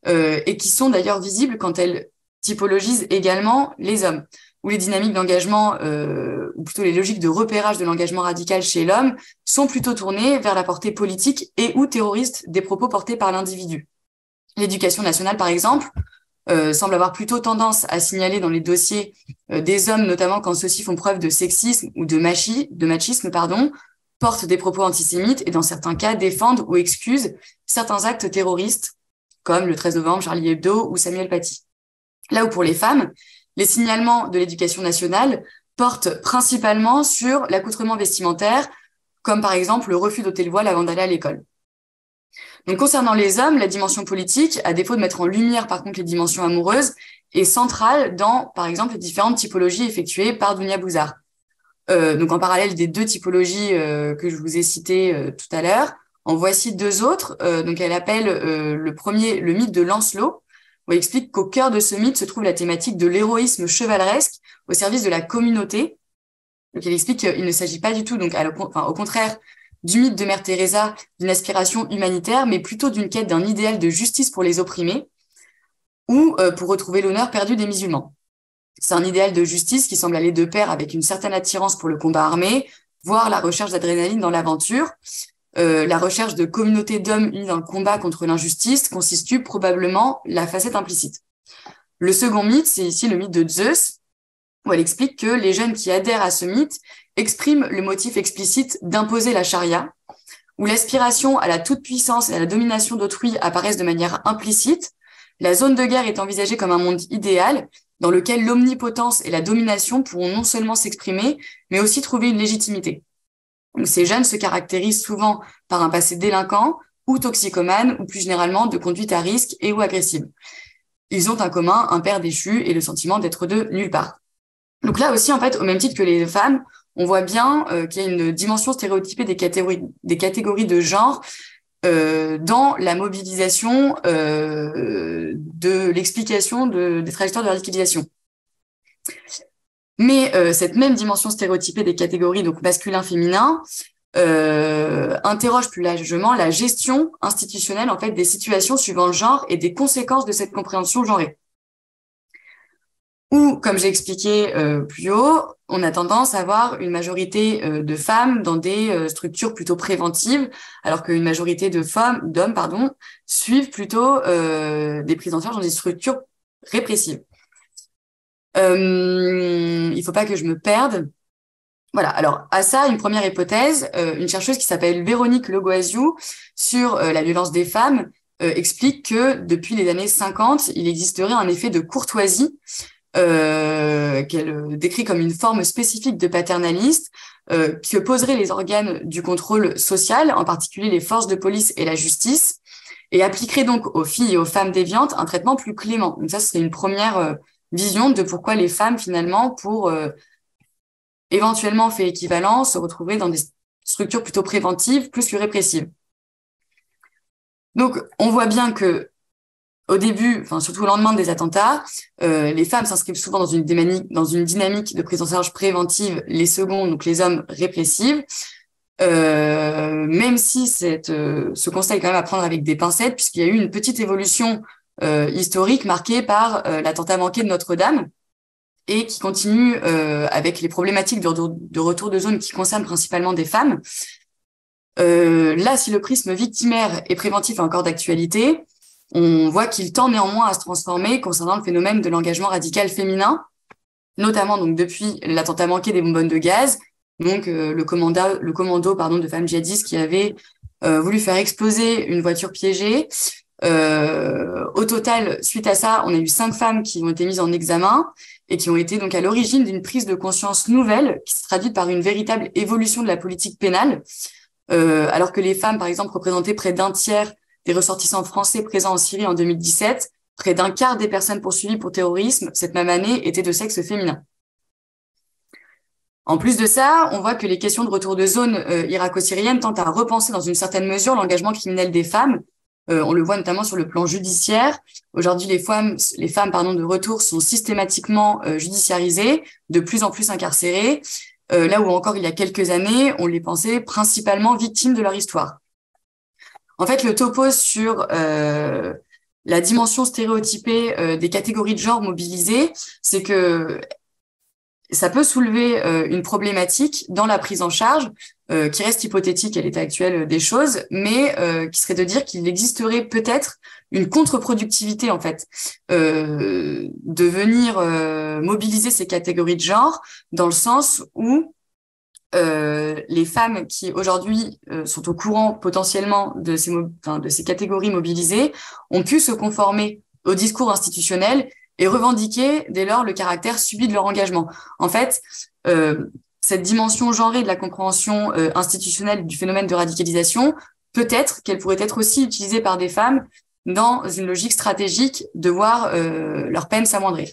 et qui sont d'ailleurs visibles quand elles typologisent également les hommes, où les dynamiques d'engagement, ou plutôt les logiques de repérage de l'engagement radical chez l'homme, sont plutôt tournées vers la portée politique et ou terroriste des propos portés par l'individu. L'éducation nationale, par exemple, semble avoir plutôt tendance à signaler dans les dossiers des hommes, notamment quand ceux-ci font preuve de sexisme ou de machisme, portent des propos antisémites et dans certains cas défendent ou excusent certains actes terroristes, comme le 13 novembre, Charlie Hebdo ou Samuel Paty. Là où pour les femmes, les signalements de l'éducation nationale portent principalement sur l'accoutrement vestimentaire, comme par exemple le refus d'ôter le voile avant d'aller à l'école. Donc concernant les hommes, la dimension politique, à défaut de mettre en lumière par contre les dimensions amoureuses, est centrale dans, par exemple, les différentes typologies effectuées par Dounia Bouzar. Donc en parallèle des 2 typologies que je vous ai citées tout à l'heure, en voici 2 autres. Donc elle appelle le premier le mythe de Lancelot, où elle explique qu'au cœur de ce mythe se trouve la thématique de l'héroïsme chevaleresque au service de la communauté. Donc elle explique qu'il ne s'agit pas du tout, donc au contraire, du mythe de Mère Teresa, d'une aspiration humanitaire, mais plutôt d'une quête d'un idéal de justice pour les opprimés, ou pour retrouver l'honneur perdu des musulmans. C'est un idéal de justice qui semble aller de pair avec une certaine attirance pour le combat armé, voire la recherche d'adrénaline dans l'aventure. La recherche de communautés d'hommes unis dans le combat contre l'injustice constitue probablement la facette implicite. Le second mythe, c'est ici le mythe de Zeus, où elle explique que les jeunes qui adhèrent à ce mythe expriment le motif explicite d'imposer la charia, où l'aspiration à la toute-puissance et à la domination d'autrui apparaissent de manière implicite. La zone de guerre est envisagée comme un monde idéal dans lequel l'omnipotence et la domination pourront non seulement s'exprimer, mais aussi trouver une légitimité. Donc, ces jeunes se caractérisent souvent par un passé délinquant ou toxicomane, ou plus généralement de conduite à risque et ou agressive. Ils ont en commun un père déchu et le sentiment d'être de nulle part. Donc là aussi, en fait, au même titre que les femmes, on voit bien qu'il y a une dimension stéréotypée des catégories de genre dans la mobilisation de l'explication des trajectoires de radicalisation. Mais cette même dimension stéréotypée des catégories donc masculin-féminin interroge plus largement la gestion institutionnelle en fait des situations suivant le genre et des conséquences de cette compréhension genrée. Ou, comme j'ai expliqué plus haut, on a tendance à avoir une majorité de femmes dans des structures plutôt préventives, alors qu'une majorité d'hommes, suivent plutôt des prises en charge dans des structures répressives. Il faut pas que je me perde. Voilà. Alors, à ça, une première hypothèse, une chercheuse qui s'appelle Véronique Logoasiou sur la violence des femmes explique que depuis les années 50, il existerait un effet de courtoisie qu'elle décrit comme une forme spécifique de paternaliste qui opposerait les organes du contrôle social, en particulier les forces de police et la justice, et appliquerait donc aux filles et aux femmes déviantes un traitement plus clément. Donc ça, c'est une première vision de pourquoi les femmes, finalement, pour éventuellement fait équivalent, se retrouveraient dans des structures plutôt préventives plus que répressives. Donc, on voit bien que au début, enfin surtout au lendemain des attentats, les femmes s'inscrivent souvent dans une dynamique de prise en charge préventive, les secondes, donc les hommes, répressives, même si ce constat est quand même à prendre avec des pincettes, puisqu'il y a eu une petite évolution historique marquée par l'attentat manqué de Notre-Dame, et qui continue avec les problématiques de retour de zone qui concernent principalement des femmes. Là, si le prisme victimaire et préventif est encore d'actualité, on voit qu'il tend néanmoins à se transformer concernant le phénomène de l'engagement radical féminin, notamment donc depuis l'attentat manqué des bonbonnes de gaz, donc le commando de femmes djihadistes qui avaient voulu faire exploser une voiture piégée. Au total, suite à ça, on a eu 5 femmes qui ont été mises en examen et qui ont été donc à l'origine d'une prise de conscience nouvelle qui se traduit par une véritable évolution de la politique pénale, alors que les femmes, par exemple, représentaient près d'un tiers des ressortissants français présents en Syrie en 2017, près d'un quart des personnes poursuivies pour terrorisme cette même année étaient de sexe féminin. En plus de ça, on voit que les questions de retour de zone irako-syrienne tentent à repenser dans une certaine mesure l'engagement criminel des femmes. On le voit notamment sur le plan judiciaire. Aujourd'hui, les femmes de retour sont systématiquement judiciarisées, de plus en plus incarcérées, là où encore il y a quelques années, on les pensait principalement victimes de leur histoire. En fait, le topo sur la dimension stéréotypée des catégories de genre mobilisées, c'est que ça peut soulever une problématique dans la prise en charge qui reste hypothétique à l'état actuel des choses, mais qui serait de dire qu'il existerait peut-être une contre-productivité en fait de venir mobiliser ces catégories de genre dans le sens où les femmes qui aujourd'hui sont au courant potentiellement de ces catégories mobilisées ont pu se conformer au discours institutionnel et revendiquer dès lors le caractère subi de leur engagement. En fait, cette dimension genrée de la compréhension institutionnelle du phénomène de radicalisation, peut-être qu'elle pourrait être aussi utilisée par des femmes dans une logique stratégique de voir leur peine s'amoindrir.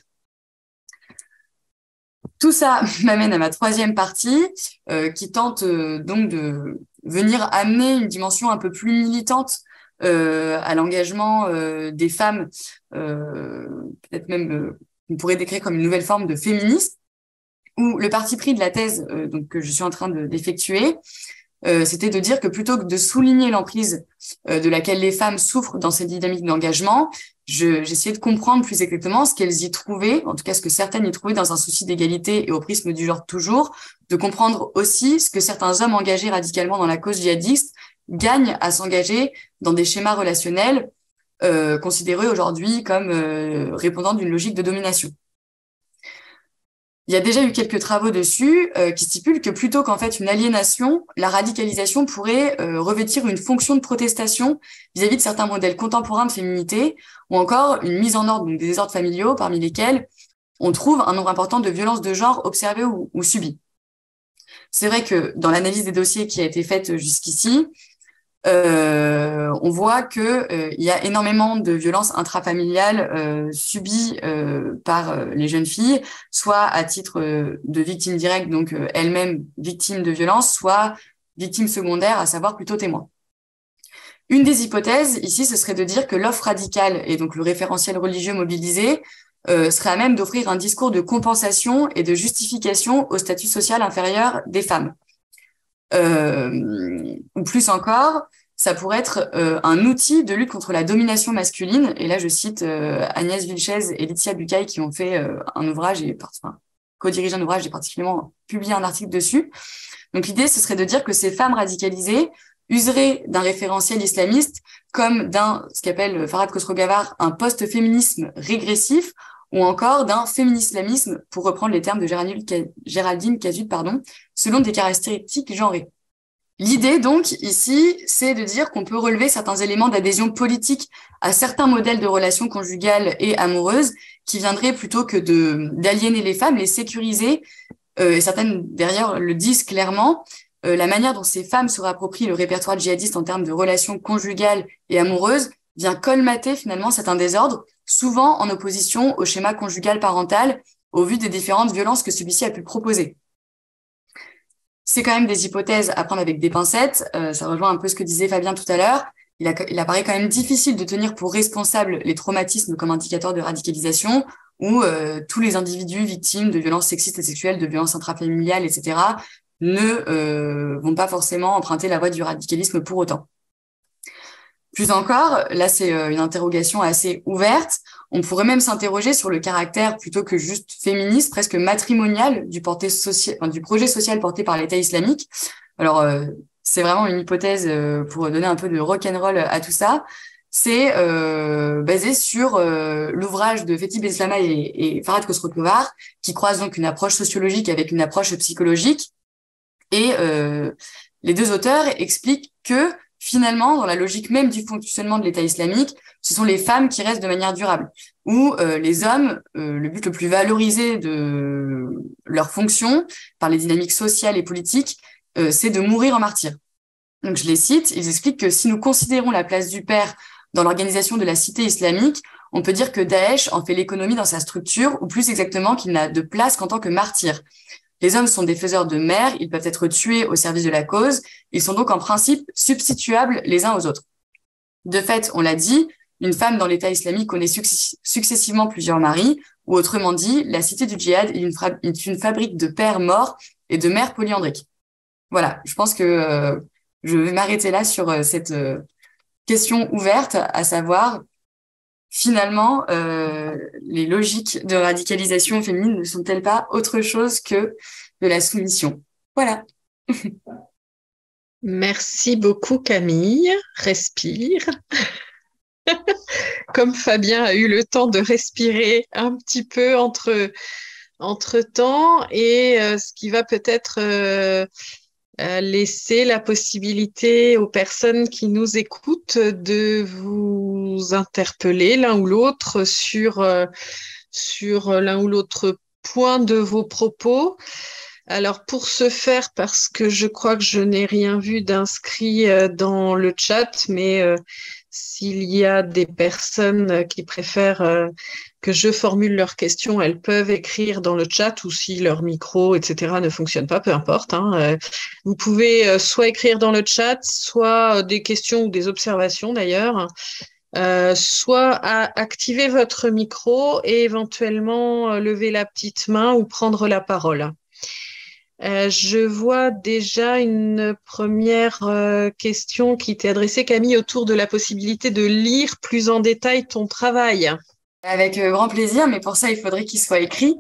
Tout ça m'amène à ma troisième partie, qui tente donc de venir amener une dimension un peu plus militante à l'engagement des femmes, peut-être même on pourrait décrire comme une nouvelle forme de féminisme, où le parti pris de la thèse donc, que je suis en train d'effectuer, c'était de dire que plutôt que de souligner l'emprise de laquelle les femmes souffrent dans cette dynamique d'engagement, j'essayais de comprendre plus exactement ce qu'elles y trouvaient, en tout cas ce que certaines y trouvaient dans un souci d'égalité et au prisme du genre toujours, de comprendre aussi ce que certains hommes engagés radicalement dans la cause djihadiste gagnent à s'engager dans des schémas relationnels considérés aujourd'hui comme répondant d'une logique de domination. Il y a déjà eu quelques travaux dessus qui stipulent que plutôt qu'en fait une aliénation, la radicalisation pourrait revêtir une fonction de protestation vis-à-vis de certains modèles contemporains de féminité ou encore une mise en ordre donc des désordres familiaux parmi lesquels on trouve un nombre important de violences de genre observées ou subies. C'est vrai que dans l'analyse des dossiers qui a été faite jusqu'ici, on voit que il y a énormément de violences intrafamiliales subies par les jeunes filles, soit à titre de victimes directes, donc elles-mêmes victimes de violences, soit victimes secondaires, à savoir plutôt témoins. Une des hypothèses ici, ce serait de dire que l'offre radicale et donc le référentiel religieux mobilisé serait à même d'offrir un discours de compensation et de justification au statut social inférieur des femmes. Ou plus encore, ça pourrait être un outil de lutte contre la domination masculine. Et là, je cite Agnès Vilches et Laetitia Bucaille qui ont fait un ouvrage co-dirigé un ouvrage et particulièrement publié un article dessus. Donc l'idée, ce serait de dire que ces femmes radicalisées useraient d'un référentiel islamiste comme ce qu'appelle Farhad Khosrow-Ghavar un post-féminisme régressif, ou encore d'un féminislamisme, pour reprendre les termes de Géraldine Cazut, selon des caractéristiques genrées. L'idée, donc, ici, c'est de dire qu'on peut relever certains éléments d'adhésion politique à certains modèles de relations conjugales et amoureuses qui viendraient plutôt que d'aliéner les femmes, les sécuriser, et certaines, derrière, le disent clairement, la manière dont ces femmes se rapproprient le répertoire djihadiste en termes de relations conjugales et amoureuses vient colmater finalement certains désordres, souvent en opposition au schéma conjugal parental, au vu des différentes violences que celui-ci a pu proposer. C'est quand même des hypothèses à prendre avec des pincettes. Ça rejoint un peu ce que disait Fabien tout à l'heure. Il apparaît quand même difficile de tenir pour responsables les traumatismes comme indicateur de radicalisation, où tous les individus victimes de violences sexistes et sexuelles, de violences intrafamiliales, etc., ne vont pas forcément emprunter la voie du radicalisme pour autant. Plus encore, là c'est une interrogation assez ouverte, on pourrait même s'interroger sur le caractère plutôt que juste féministe, presque matrimonial du projet social porté par l'État islamique. Alors c'est vraiment une hypothèse pour donner un peu de rock'n'roll à tout ça. C'est basé sur l'ouvrage de Fethi Benslama et Farhad Khosrow-Ghavar, qui croisent donc une approche sociologique avec une approche psychologique. Et les deux auteurs expliquent que finalement, dans la logique même du fonctionnement de l'État islamique, ce sont les femmes qui restent de manière durable. Ou les hommes, le but le plus valorisé de leur fonction par les dynamiques sociales et politiques, c'est de mourir en martyr. Donc je les cite, ils expliquent que si nous considérons la place du père dans l'organisation de la cité islamique, on peut dire que Daesh en fait l'économie dans sa structure, ou plus exactement qu'il n'a de place qu'en tant que martyr. Les hommes sont des faiseurs de mères, ils peuvent être tués au service de la cause, ils sont donc en principe substituables les uns aux autres. De fait, on l'a dit, une femme dans l'État islamique connaît successivement plusieurs maris, ou autrement dit, la cité du djihad est une fabrique de pères morts et de mères polyandriques. Voilà, je pense que je vais m'arrêter là sur cette question ouverte, à savoir, finalement, les logiques de radicalisation féminine ne sont-elles pas autre chose que de la soumission? Voilà. Merci beaucoup Camille. Respire. Comme Fabien a eu le temps de respirer un petit peu entre-temps, et ce qui va peut-être laisser la possibilité aux personnes qui nous écoutent de vous interpeller l'un ou l'autre sur l'un ou l'autre point de vos propos. Alors pour ce faire, parce que je crois que je n'ai rien vu d'inscrit dans le chat, mais s'il y a des personnes qui préfèrent que je formule leurs questions, elles peuvent écrire dans le chat, ou si leur micro, etc. ne fonctionne pas, peu importe. Vous pouvez soit écrire dans le chat, soit des questions ou des observations d'ailleurs, soit activer votre micro et éventuellement lever la petite main ou prendre la parole. Je vois déjà une première question qui t'est adressée, Camille, autour de la possibilité de lire plus en détail ton travail. Avec grand plaisir, mais pour ça, il faudrait qu'il soit écrit,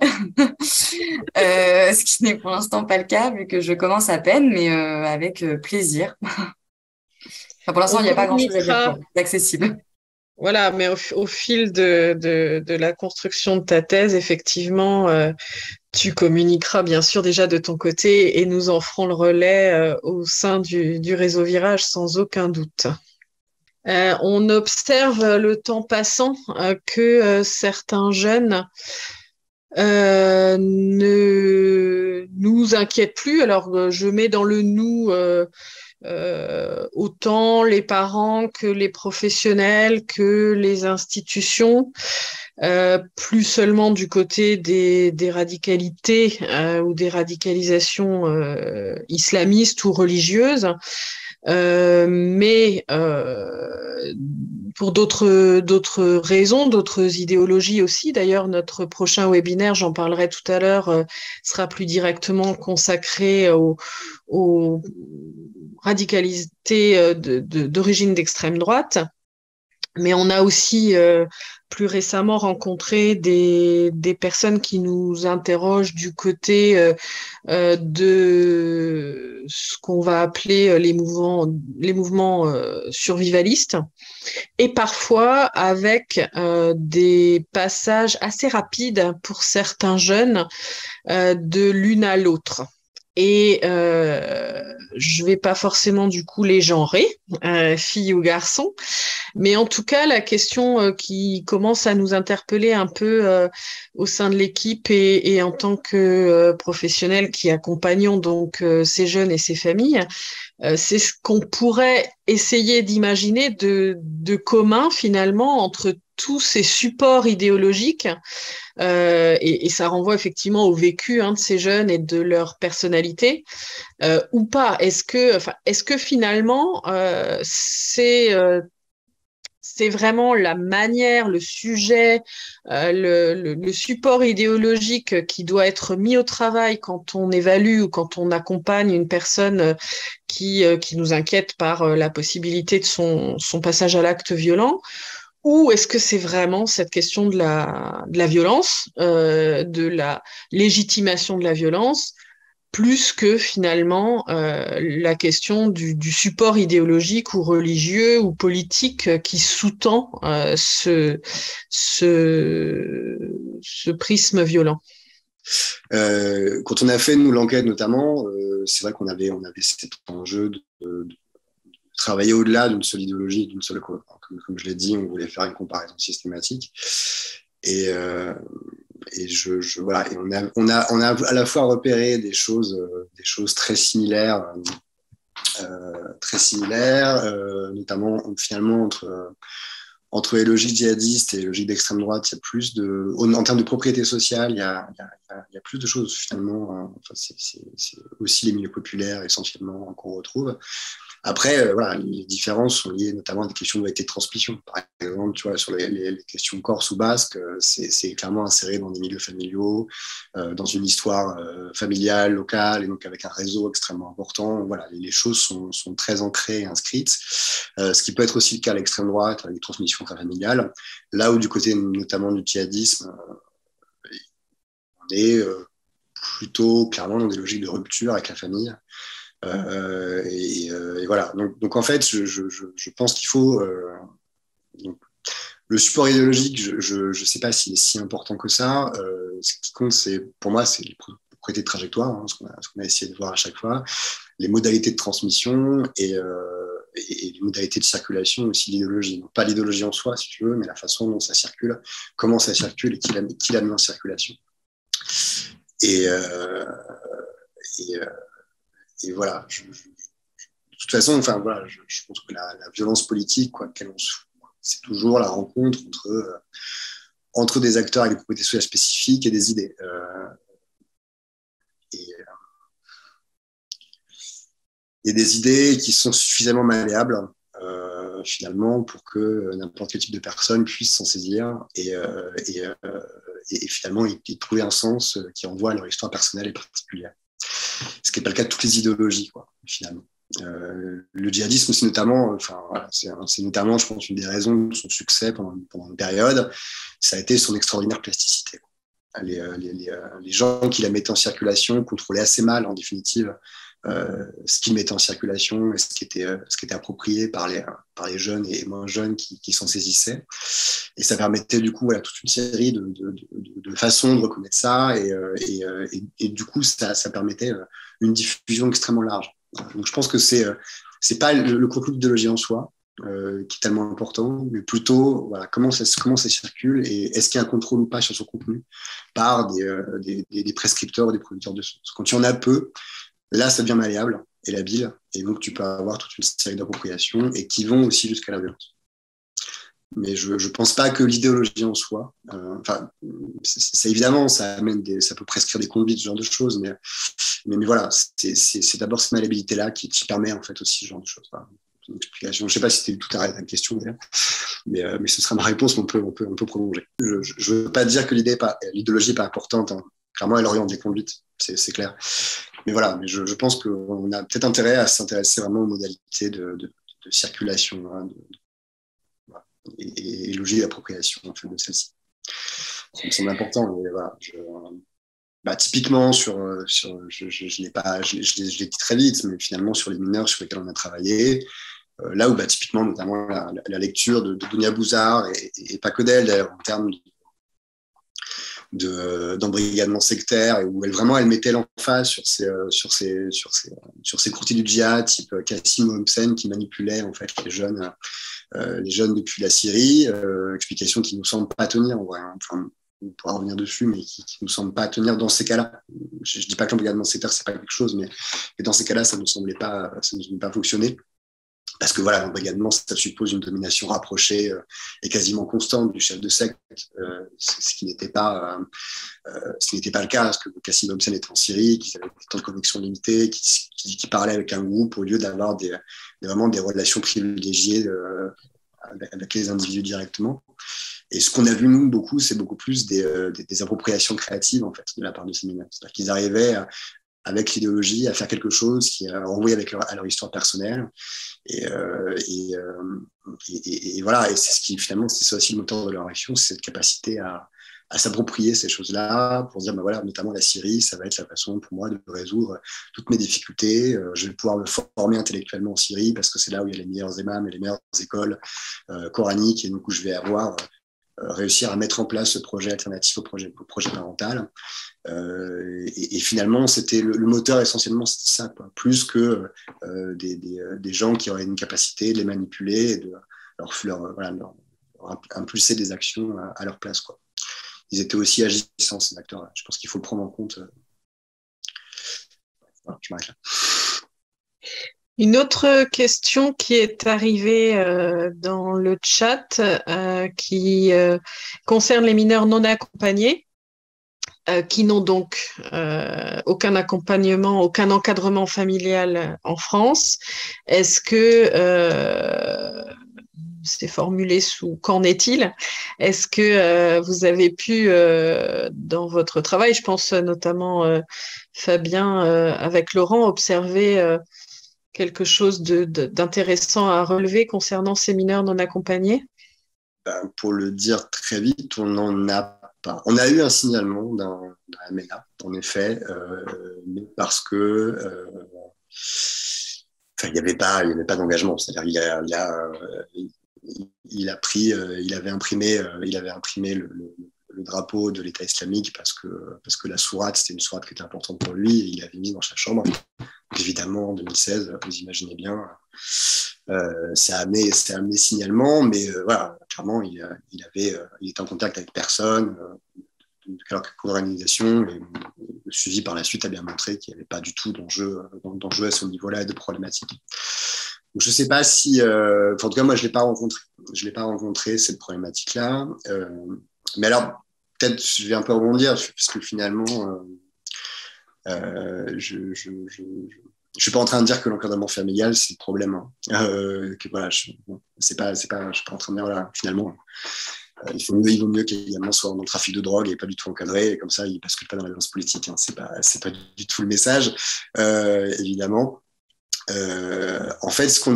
ce qui n'est pour l'instant pas le cas, vu que je commence à peine, mais avec plaisir. Enfin, pour l'instant, il n'y a pas grand-chose à dire, c'est accessible. Voilà, mais au fil de la construction de ta thèse, effectivement, tu communiqueras bien sûr déjà de ton côté et nous en ferons le relais au sein du réseau Virage sans aucun doute. On observe le temps passant que certains jeunes ne nous inquiètent plus. Alors, je mets dans le nous autant les parents que les professionnels, que les institutions, plus seulement du côté des radicalités ou des radicalisations islamistes ou religieuses, mais pour d'autres raisons, d'autres idéologies aussi. D'ailleurs, notre prochain webinaire, j'en parlerai tout à l'heure, sera plus directement consacré radicalité d'origine d'extrême droite. Mais on a aussi plus récemment rencontré des personnes qui nous interrogent du côté de ce qu'on va appeler les mouvements survivalistes, et parfois avec des passages assez rapides pour certains jeunes de l'une à l'autre. Et je vais pas forcément du coup les genrer, filles ou garçons, mais en tout cas la question qui commence à nous interpeller un peu au sein de l'équipe et en tant que professionnels qui accompagnons donc ces jeunes et ces familles, c'est ce qu'on pourrait essayer d'imaginer de commun finalement entre tous ces supports idéologiques. Et ça renvoie effectivement au vécu de ces jeunes et de leur personnalité, ou pas. Est-ce que finalement c'est vraiment la manière, le sujet, le support idéologique qui doit être mis au travail quand on évalue ou quand on accompagne une personne qui nous inquiète par la possibilité de son passage à l'acte violent? Ou est-ce que c'est vraiment cette question de la violence, de la légitimation de la violence, plus que finalement la question du support idéologique ou religieux ou politique qui sous-tend ce prisme violent? Quand on a fait, nous, l'enquête notamment, c'est vrai qu'on avait cet enjeu de travailler au-delà d'une seule idéologie, d'une seule cause. Comme je l'ai dit, on voulait faire une comparaison systématique. Et voilà. Et on a à la fois repéré des choses très similaires, notamment finalement entre les logiques djihadistes et les logiques d'extrême droite. Il y a plus en termes de propriété sociale, il y a plus de choses finalement. Enfin, c'est aussi les milieux populaires essentiellement qu'on retrouve. Après, voilà, les différences sont liées notamment à des questions de vérité de transmission. Par exemple, tu vois, sur les questions corse ou basque, c'est clairement inséré dans des milieux familiaux, dans une histoire familiale, locale, et donc avec un réseau extrêmement important. Voilà, les choses sont très ancrées et inscrites. Ce qui peut être aussi le cas à l'extrême droite, avec des transmissions familiales. Là où du côté notamment du djihadisme, on est plutôt clairement dans des logiques de rupture avec la famille. Et voilà. Donc en fait, je pense qu'il faut le support idéologique. Je sais pas s'il est si important que ça. Ce qui compte, pour moi, c'est les propriétés de trajectoire, ce qu'on a essayé de voir à chaque fois, les modalités de transmission et les modalités de circulation aussi de l'idéologie. Donc, pas l'idéologie en soi, si tu veux, mais la façon dont ça circule, comment ça circule et qui l'a mis en circulation. Et voilà, de toute façon, enfin, voilà, je pense que la violence politique, c'est toujours la rencontre entre des acteurs avec des propriétés sociales spécifiques et des idées. Et des idées qui sont suffisamment malléables, finalement, pour que n'importe quel type de personne puisse s'en saisir et finalement y trouver un sens qui renvoie à leur histoire personnelle et particulière. Ce qui n'est pas le cas de toutes les idéologies, finalement. Le djihadisme, c'est notamment, c'est notamment, je pense, une des raisons de son succès pendant une période, ça a été son extraordinaire plasticité. Les gens qui la mettaient en circulation contrôlaient assez mal, en définitive, ce qu'ils mettaient en circulation et ce qui était approprié par les jeunes et moins jeunes qui s'en saisissaient. Et ça permettait du coup toute une série de façons de reconnaître ça et du coup ça permettait une diffusion extrêmement large. Donc je pense que c'est pas le contenu d'idéologie en soi qui est tellement important, mais plutôt comment ça circule et est-ce qu'il y a un contrôle ou pas sur son contenu par des prescripteurs ou des producteurs de sources. Quand il y en a peu, là ça devient malléable et labile, et donc tu peux avoir toute une série d'appropriations et qui vont aussi jusqu'à la violence. Mais je ne pense pas que l'idéologie en soi, c'est évidemment, ça peut prescrire des conduites, ce genre de choses, mais voilà, c'est d'abord cette malléabilité-là qui permet en fait aussi ce genre de choses. Une explication. Je ne sais pas si c'était tout à la question d'ailleurs, mais ce sera ma réponse, on peut prolonger. Je ne veux pas dire que l'idéologie n'est pas importante, hein. Clairement, elle oriente des conduites, c'est clair. mais voilà, mais je pense qu'on a peut-être intérêt à s'intéresser vraiment aux modalités de circulation, hein, voilà, et loger l'appropriation en fait, de celle-ci. Ça me semble important. Mais voilà, typiquement, je l'ai dit très vite, mais finalement, sur les mineurs sur lesquels on a travaillé, là où typiquement, notamment la lecture de Dounia Bouzard, et pas que d'elle, d'ailleurs, en termes d'embrigadement sectaire, et où elle mettait l'emphase sur ces courtiers du djihad, type Kassim Hossein, qui manipulait en fait les jeunes depuis la Syrie, explication qui nous semble pas tenir en vrai, hein. Enfin, on pourra revenir dessus, mais qui nous semble pas tenir dans ces cas-là. Je dis pas que l'embrigadement sectaire c'est pas quelque chose, mais dans ces cas-là, ça ne nous semblait pas fonctionner. Parce que voilà, l'embrigadement, ça suppose une domination rapprochée et quasiment constante du chef de secte, ce qui n'était pas le cas, parce que Kassim Hossein était en Syrie, qu'ils avaient des temps de connexion limités, qui parlaient avec un groupe au lieu d'avoir vraiment des relations privilégiées avec les individus directement. Et ce qu'on a vu, nous, beaucoup, c'est beaucoup plus des appropriations créatives, en fait, de la part de ces mineurs. C'est-à-dire qu'ils arrivaient avec l'idéologie à faire quelque chose qui a renvoyé à leur histoire personnelle. Et voilà, et c'est ce qui, finalement, c'est ça aussi le moteur de leur action, c'est cette capacité à s'approprier ces choses-là pour dire, voilà, notamment la Syrie, ça va être la façon pour moi de résoudre toutes mes difficultés. Je vais pouvoir me former intellectuellement en Syrie parce que c'est là où il y a les meilleurs imams et les meilleures écoles coraniques, et du coup, je vais réussir à mettre en place ce projet alternatif au projet parental. Et finalement, c'était le moteur essentiellement, c'était ça, quoi. Plus que des gens qui auraient une capacité de les manipuler et de leur impulser des actions à leur place, quoi. Ils étaient aussi agissants, ces acteurs-là. Je pense qu'il faut le prendre en compte. Voilà, je m'arrête là. Une autre question qui est arrivée dans le chat qui concerne les mineurs non accompagnés qui n'ont donc aucun accompagnement, aucun encadrement familial en France. Est-ce que c'est formulé sous qu'en est-il? Est-ce que vous avez pu, dans votre travail, je pense notamment Fabien avec Laurent, observer quelque chose d'intéressant à relever concernant ces mineurs non accompagnés? Pour le dire très vite, on n'en a pas. On a eu un signalement d'un MNA, en effet, mais parce que il n'y avait pas d'engagement. C'est-à-dire il avait imprimé le drapeau de l'État islamique parce que la sourate, c'était une sourate qui était importante pour lui, et il l'avait mise dans sa chambre. Évidemment, en 2016, vous imaginez bien, ça a amené signalement, mais voilà, clairement, il était en contact avec personne, de quelque organisation, et le suivi par la suite a bien montré qu'il n'y avait pas du tout d'enjeu à ce niveau-là et de problématique. Donc, je ne sais pas si, en tout cas, moi, je l'ai pas rencontré cette problématique-là. Mais alors, peut-être, je vais un peu rebondir, parce que finalement, je suis pas en train de dire que l'encadrement familial c'est le problème, hein. Que voilà, je suis pas en train de dire, voilà, finalement il vaut mieux qu'également soit dans le trafic de drogue et pas du tout encadré, et comme ça il bascule pas dans la violence politique, hein. C'est pas du tout le message, évidemment. En fait, je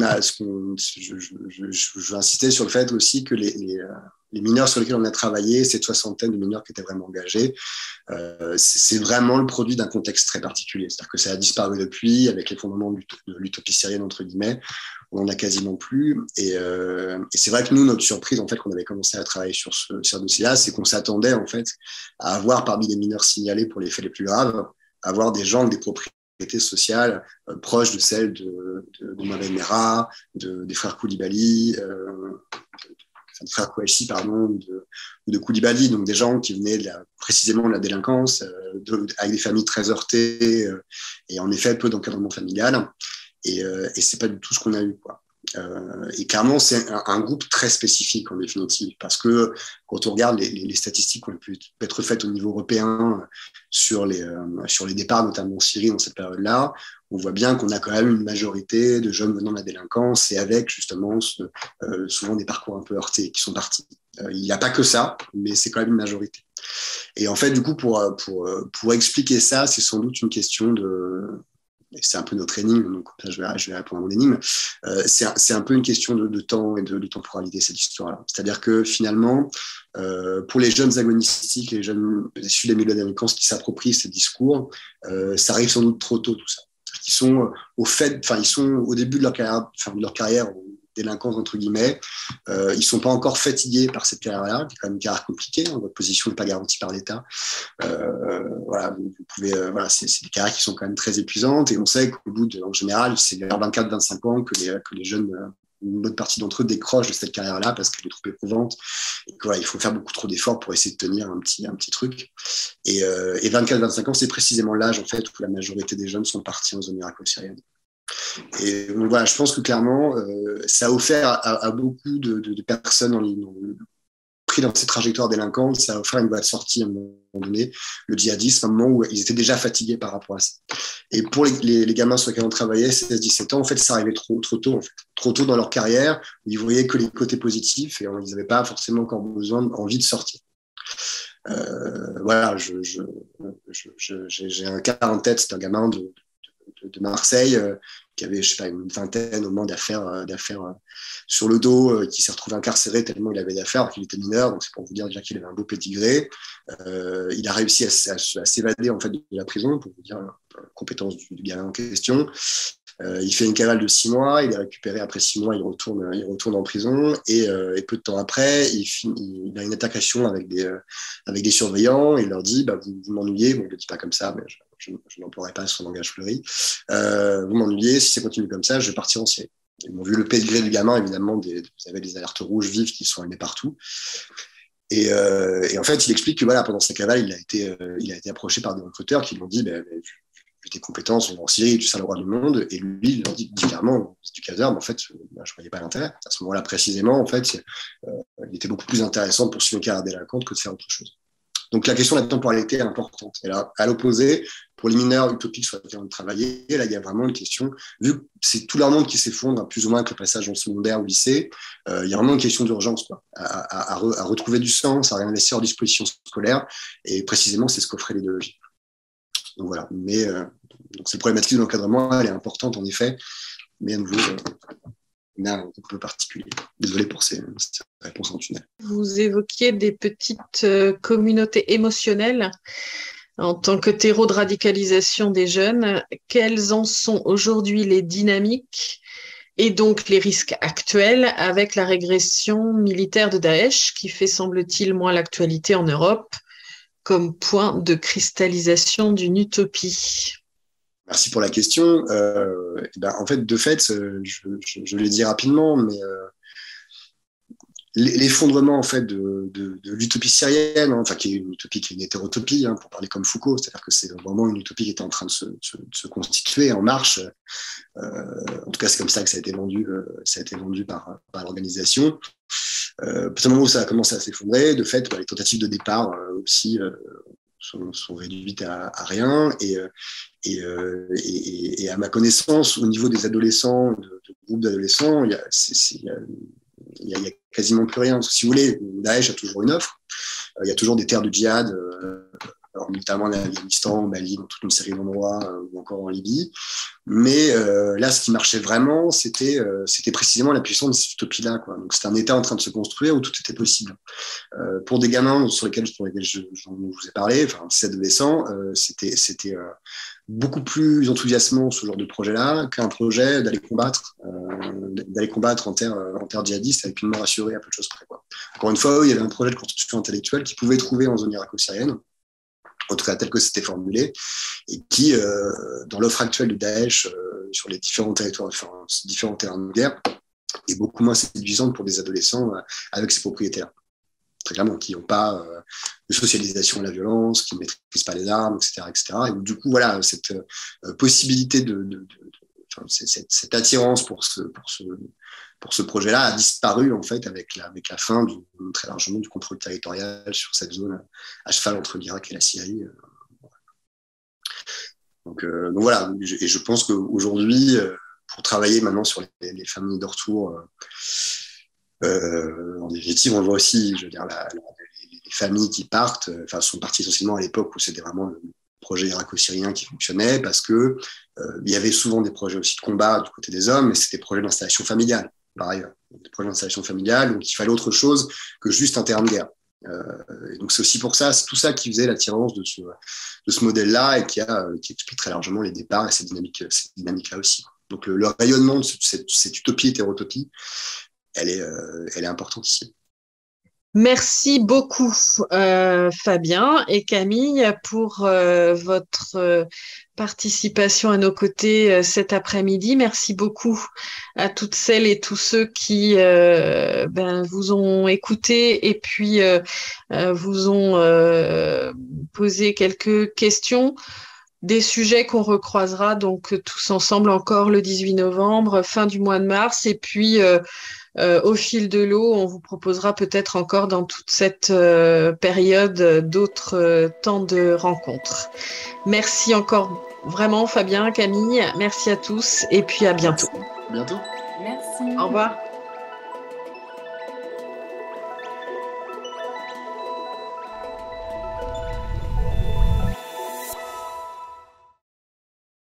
veux insister sur le fait aussi que les mineurs sur lesquels on a travaillé, cette soixantaine de mineurs qui étaient vraiment engagés, c'est vraiment le produit d'un contexte très particulier. C'est-à-dire que ça a disparu depuis, avec l'effondrement de l'utopie syrienne, entre guillemets, on n'en a quasiment plus. Et c'est vrai que nous, notre surprise, en fait, qu'on avait commencé à travailler sur ce dossier-là, c'est qu'on s'attendait, en fait, à avoir parmi les mineurs signalés pour les faits les plus graves, avoir des gens avec des propriétés sociales proches de celles de Mohamed Merah, des frères Koulibaly, de frères Kouachi, pardon, ou de Koulibaly, donc des gens qui venaient précisément de la délinquance, avec des familles très heurtées, et en effet peu d'encadrement familial, et c'est pas du tout ce qu'on a eu, quoi. Et clairement, c'est un groupe très spécifique en définitive, parce que quand on regarde les statistiques qui ont pu être faites au niveau européen sur les départs, notamment en Syrie dans cette période-là, on voit bien qu'on a quand même une majorité de jeunes venant de la délinquance et avec justement souvent des parcours un peu heurtés qui sont partis. Il n'y a pas que ça, mais c'est quand même une majorité. Et en fait, du coup, pour expliquer ça, c'est sans doute une question et c'est un peu notre énigme, donc là, je vais répondre à mon énigme. C'est un peu une question de temps et de temporalité, cette histoire-là. C'est-à-dire que finalement, pour les jeunes agonistiques, les jeunes issus des milieux de la délinquance qui s'approprient ces discours, ça arrive sans doute trop tôt, tout ça. Ils sont ils sont au début de leur carrière délinquance entre guillemets, ils sont pas encore fatigués par cette carrière-là, qui est quand même une carrière compliquée, hein, votre position n'est pas garantie par l'État. Voilà, vous pouvez, voilà, c'est des carrières qui sont quand même très épuisantes, et on sait qu'au bout en général, c'est vers 24-25 ans que les jeunes, une bonne partie d'entre eux décrochent de cette carrière-là parce qu'elle est trop éprouvante, et que, voilà, il faut faire beaucoup trop d'efforts pour essayer de tenir un petit truc. Et 24-25 ans, c'est précisément l'âge en fait où la majorité des jeunes sont partis en zone irako-syrienne. Et donc voilà, je pense que clairement, ça a offert à beaucoup de personnes pris dans ces trajectoires délinquantes, ça a offert une voie de sortie à un moment donné, le djihadisme, à un moment où ils étaient déjà fatigués par rapport à ça. Et pour les gamins sur lesquels on travaillait, 16-17 ans, en fait, ça arrivait trop tôt, en fait. Trop tôt dans leur carrière, où ils voyaient que les côtés positifs et ils n'avaient pas forcément encore envie de sortir. Voilà, j'ai un cas en tête, c'est un gamin de Marseille, qui avait, je sais pas, une vingtaine au moins d'affaires sur le dos, qui s'est retrouvé incarcéré tellement il avait d'affaires, alors qu'il était mineur, donc c'est pour vous dire déjà qu'il avait un beau pédigré. Il a réussi à s'évader en fait de la prison, pour vous dire la compétence du gamin en question. Il fait une cavale de 6 mois, il est récupéré après 6 mois, il retourne en prison, et peu de temps après, il a une altercation avec des surveillants, et il leur dit, vous m'ennuyez, bon, il ne le dit pas comme ça, mais je n'emploierai pas son langage fleuri, vous m'ennuyez, si ça continue comme ça, je vais partir en Syrie. Ils m'ont vu le pédigré du gamin, évidemment, vous avez des alertes rouges vives qui sont allumées partout. Et en fait, il explique que voilà, pendant sa cavale, il a été approché par des recruteurs qui lui ont dit, vu tes compétences, on va en Syrie, tu seras le roi du monde. Et lui, il leur dit clairement, c'est du caserne, mais en fait, je ne voyais pas l'intérêt. À ce moment-là, précisément, en fait, il était beaucoup plus intéressant pour suivre une carrière délinquante que de faire autre chose. Donc la question de la temporalité est importante. Et là, à l'opposé, pour les mineurs utopiques sur lesquels on travaillait, là, il y a vraiment une question, vu que c'est tout leur monde qui s'effondre, plus ou moins avec le passage en secondaire ou lycée, il y a vraiment une question d'urgence, quoi, à retrouver du sens, à réinvestir en disposition scolaire, et précisément, c'est ce qu'offrait l'idéologie. Donc voilà, mais donc cette problématique de l'encadrement, elle est importante en effet, mais à nouveau, un peu particulier. Désolé pour ces réponses en tunnel. Vous évoquiez des petites communautés émotionnelles en tant que terreau de radicalisation des jeunes. Quelles en sont aujourd'hui les dynamiques et donc les risques actuels avec la régression militaire de Daesh qui fait, semble-t-il, moins l'actualité en Europe comme point de cristallisation d'une utopie? Merci pour la question. En fait, de fait, je l'ai dit rapidement, mais l'effondrement en fait de l'utopie syrienne, hein, enfin qui est une utopie, qui est une hétérotopie, hein, pour parler comme Foucault, c'est-à-dire que c'est vraiment une utopie qui est en train de se constituer en marche. En tout cas, c'est comme ça que ça a été vendu par l'organisation. À partir du moment où ça a commencé à s'effondrer, de fait, les tentatives de départ aussi sont réduites à rien, et à ma connaissance, au niveau des adolescents, de groupes d'adolescents, il y a quasiment plus rien. Si vous voulez, Daesh a toujours une offre. Il y a toujours des terres de djihad, alors notamment en Afghanistan, au Mali, dans toute une série d'endroits, ou encore en Libye. Mais là, ce qui marchait vraiment, c'était précisément la puissance de cette utopie-là, quoi. Donc, c'était un État en train de se construire où tout était possible. Pour des gamins sur lesquels je vous ai parlé, enfin, ces adolescents, c'était beaucoup plus enthousiasmant ce genre de projet-là qu'un projet d'aller combattre en terre djihadiste avec une mort assurée à peu de choses près, quoi. Encore une fois, il y avait un projet de construction intellectuelle qu'ils pouvaient trouver en zone irako-syrienne, en tout cas tel que c'était formulé, et qui, dans l'offre actuelle de Daesh sur les différents territoires, enfin, différents terrains de guerre, est beaucoup moins séduisante pour des adolescents avec ses propriétaires, très clairement, qui n'ont pas de socialisation à la violence, qui ne maîtrisent pas les armes, etc. Et donc, du coup, voilà, cette possibilité cette attirance pour ce projet-là a disparu en fait avec la fin très largement du contrôle territorial sur cette zone à cheval entre l'Irak et la Syrie. Donc voilà, et je pense qu'aujourd'hui, pour travailler maintenant sur les familles de retour, En définitive, on le voit aussi, je veux dire, les familles qui partent, sont parties essentiellement à l'époque où c'était vraiment le projet irako-syrien qui fonctionnait, parce que il y avait souvent des projets aussi de combat du côté des hommes, mais c'était des projets d'installation familiale, par ailleurs. Des projets d'installation familiale, donc il fallait autre chose que juste un terrain de guerre. Et donc c'est aussi pour ça, c'est tout ça qui faisait l'attirance de ce modèle-là et qui explique très largement les départs et cette dynamique-là aussi. Donc le rayonnement de cette utopie hétérotopie, elle est importante ici. Merci beaucoup, Fabien et Camille, pour votre participation à nos côtés cet après-midi. Merci beaucoup à toutes celles et tous ceux qui vous ont écouté et puis vous ont posé quelques questions. Des sujets qu'on recroisera donc tous ensemble encore le 18 novembre, fin du mois de mars, et puis au fil de l'eau, on vous proposera peut-être encore dans toute cette période d'autres temps de rencontres. Merci encore vraiment Fabien, Camille, merci à tous et puis à bientôt. À bientôt. Merci. Au revoir.